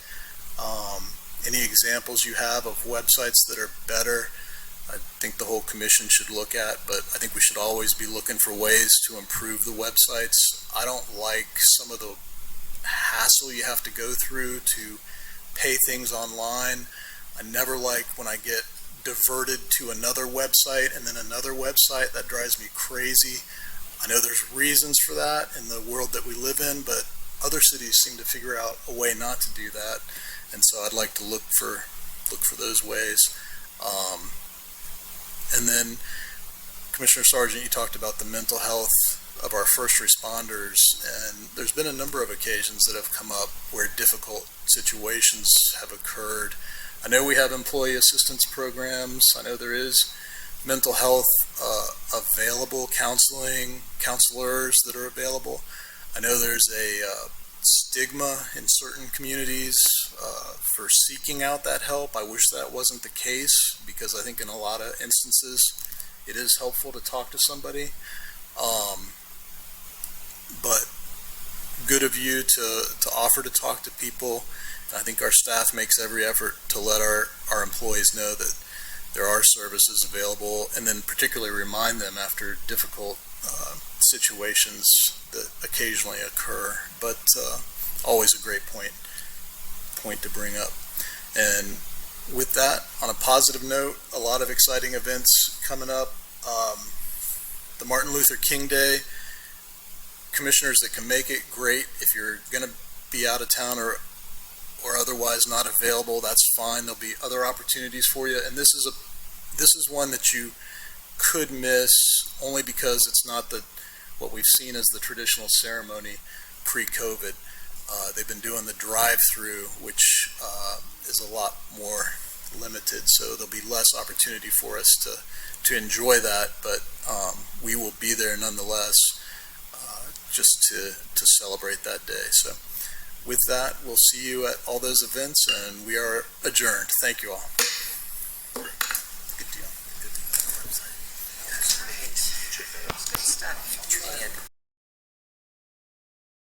Speaker 1: Any examples you have of websites that are better, I think the whole commission should look at, but I think we should always be looking for ways to improve the websites. I don't like some of the hassle you have to go through to pay things online. I never like when I get diverted to another website and then another website. That drives me crazy. I know there's reasons for that in the world that we live in, but other cities seem to figure out a way not to do that, and so I'd like to look for those ways. And then, Commissioner Sargent, you talked about the mental health of our first responders, and there's been a number of occasions that have come up where difficult situations have occurred. I know we have employee assistance programs. I know there is mental health available, counselors that are available. I know there's a stigma in certain communities for seeking out that help. I wish that wasn't the case, because I think in a lot of instances it is helpful to talk to somebody. But good of you to offer to talk to people. I think our staff makes every effort to let our employees know that there are services available, and then particularly remind them after difficult situations that occasionally occur. But always a great point to bring up. And with that, on a positive note, a lot of exciting events coming up. The Martin Luther King Day, commissioners that can make it, great. If you're going to be out of town or or otherwise not available, that's fine. There'll be other opportunities for you. And this is one that you could miss only because it's not what we've seen as the traditional ceremony pre-COVID. They've been doing the drive-through, which is a lot more limited, so there'll be less opportunity for us to enjoy that, but we will be there nonetheless, just to celebrate that day. So with that, we'll see you at all those events, and we are adjourned. Thank you all. Good deal.
Speaker 17: Good stuff.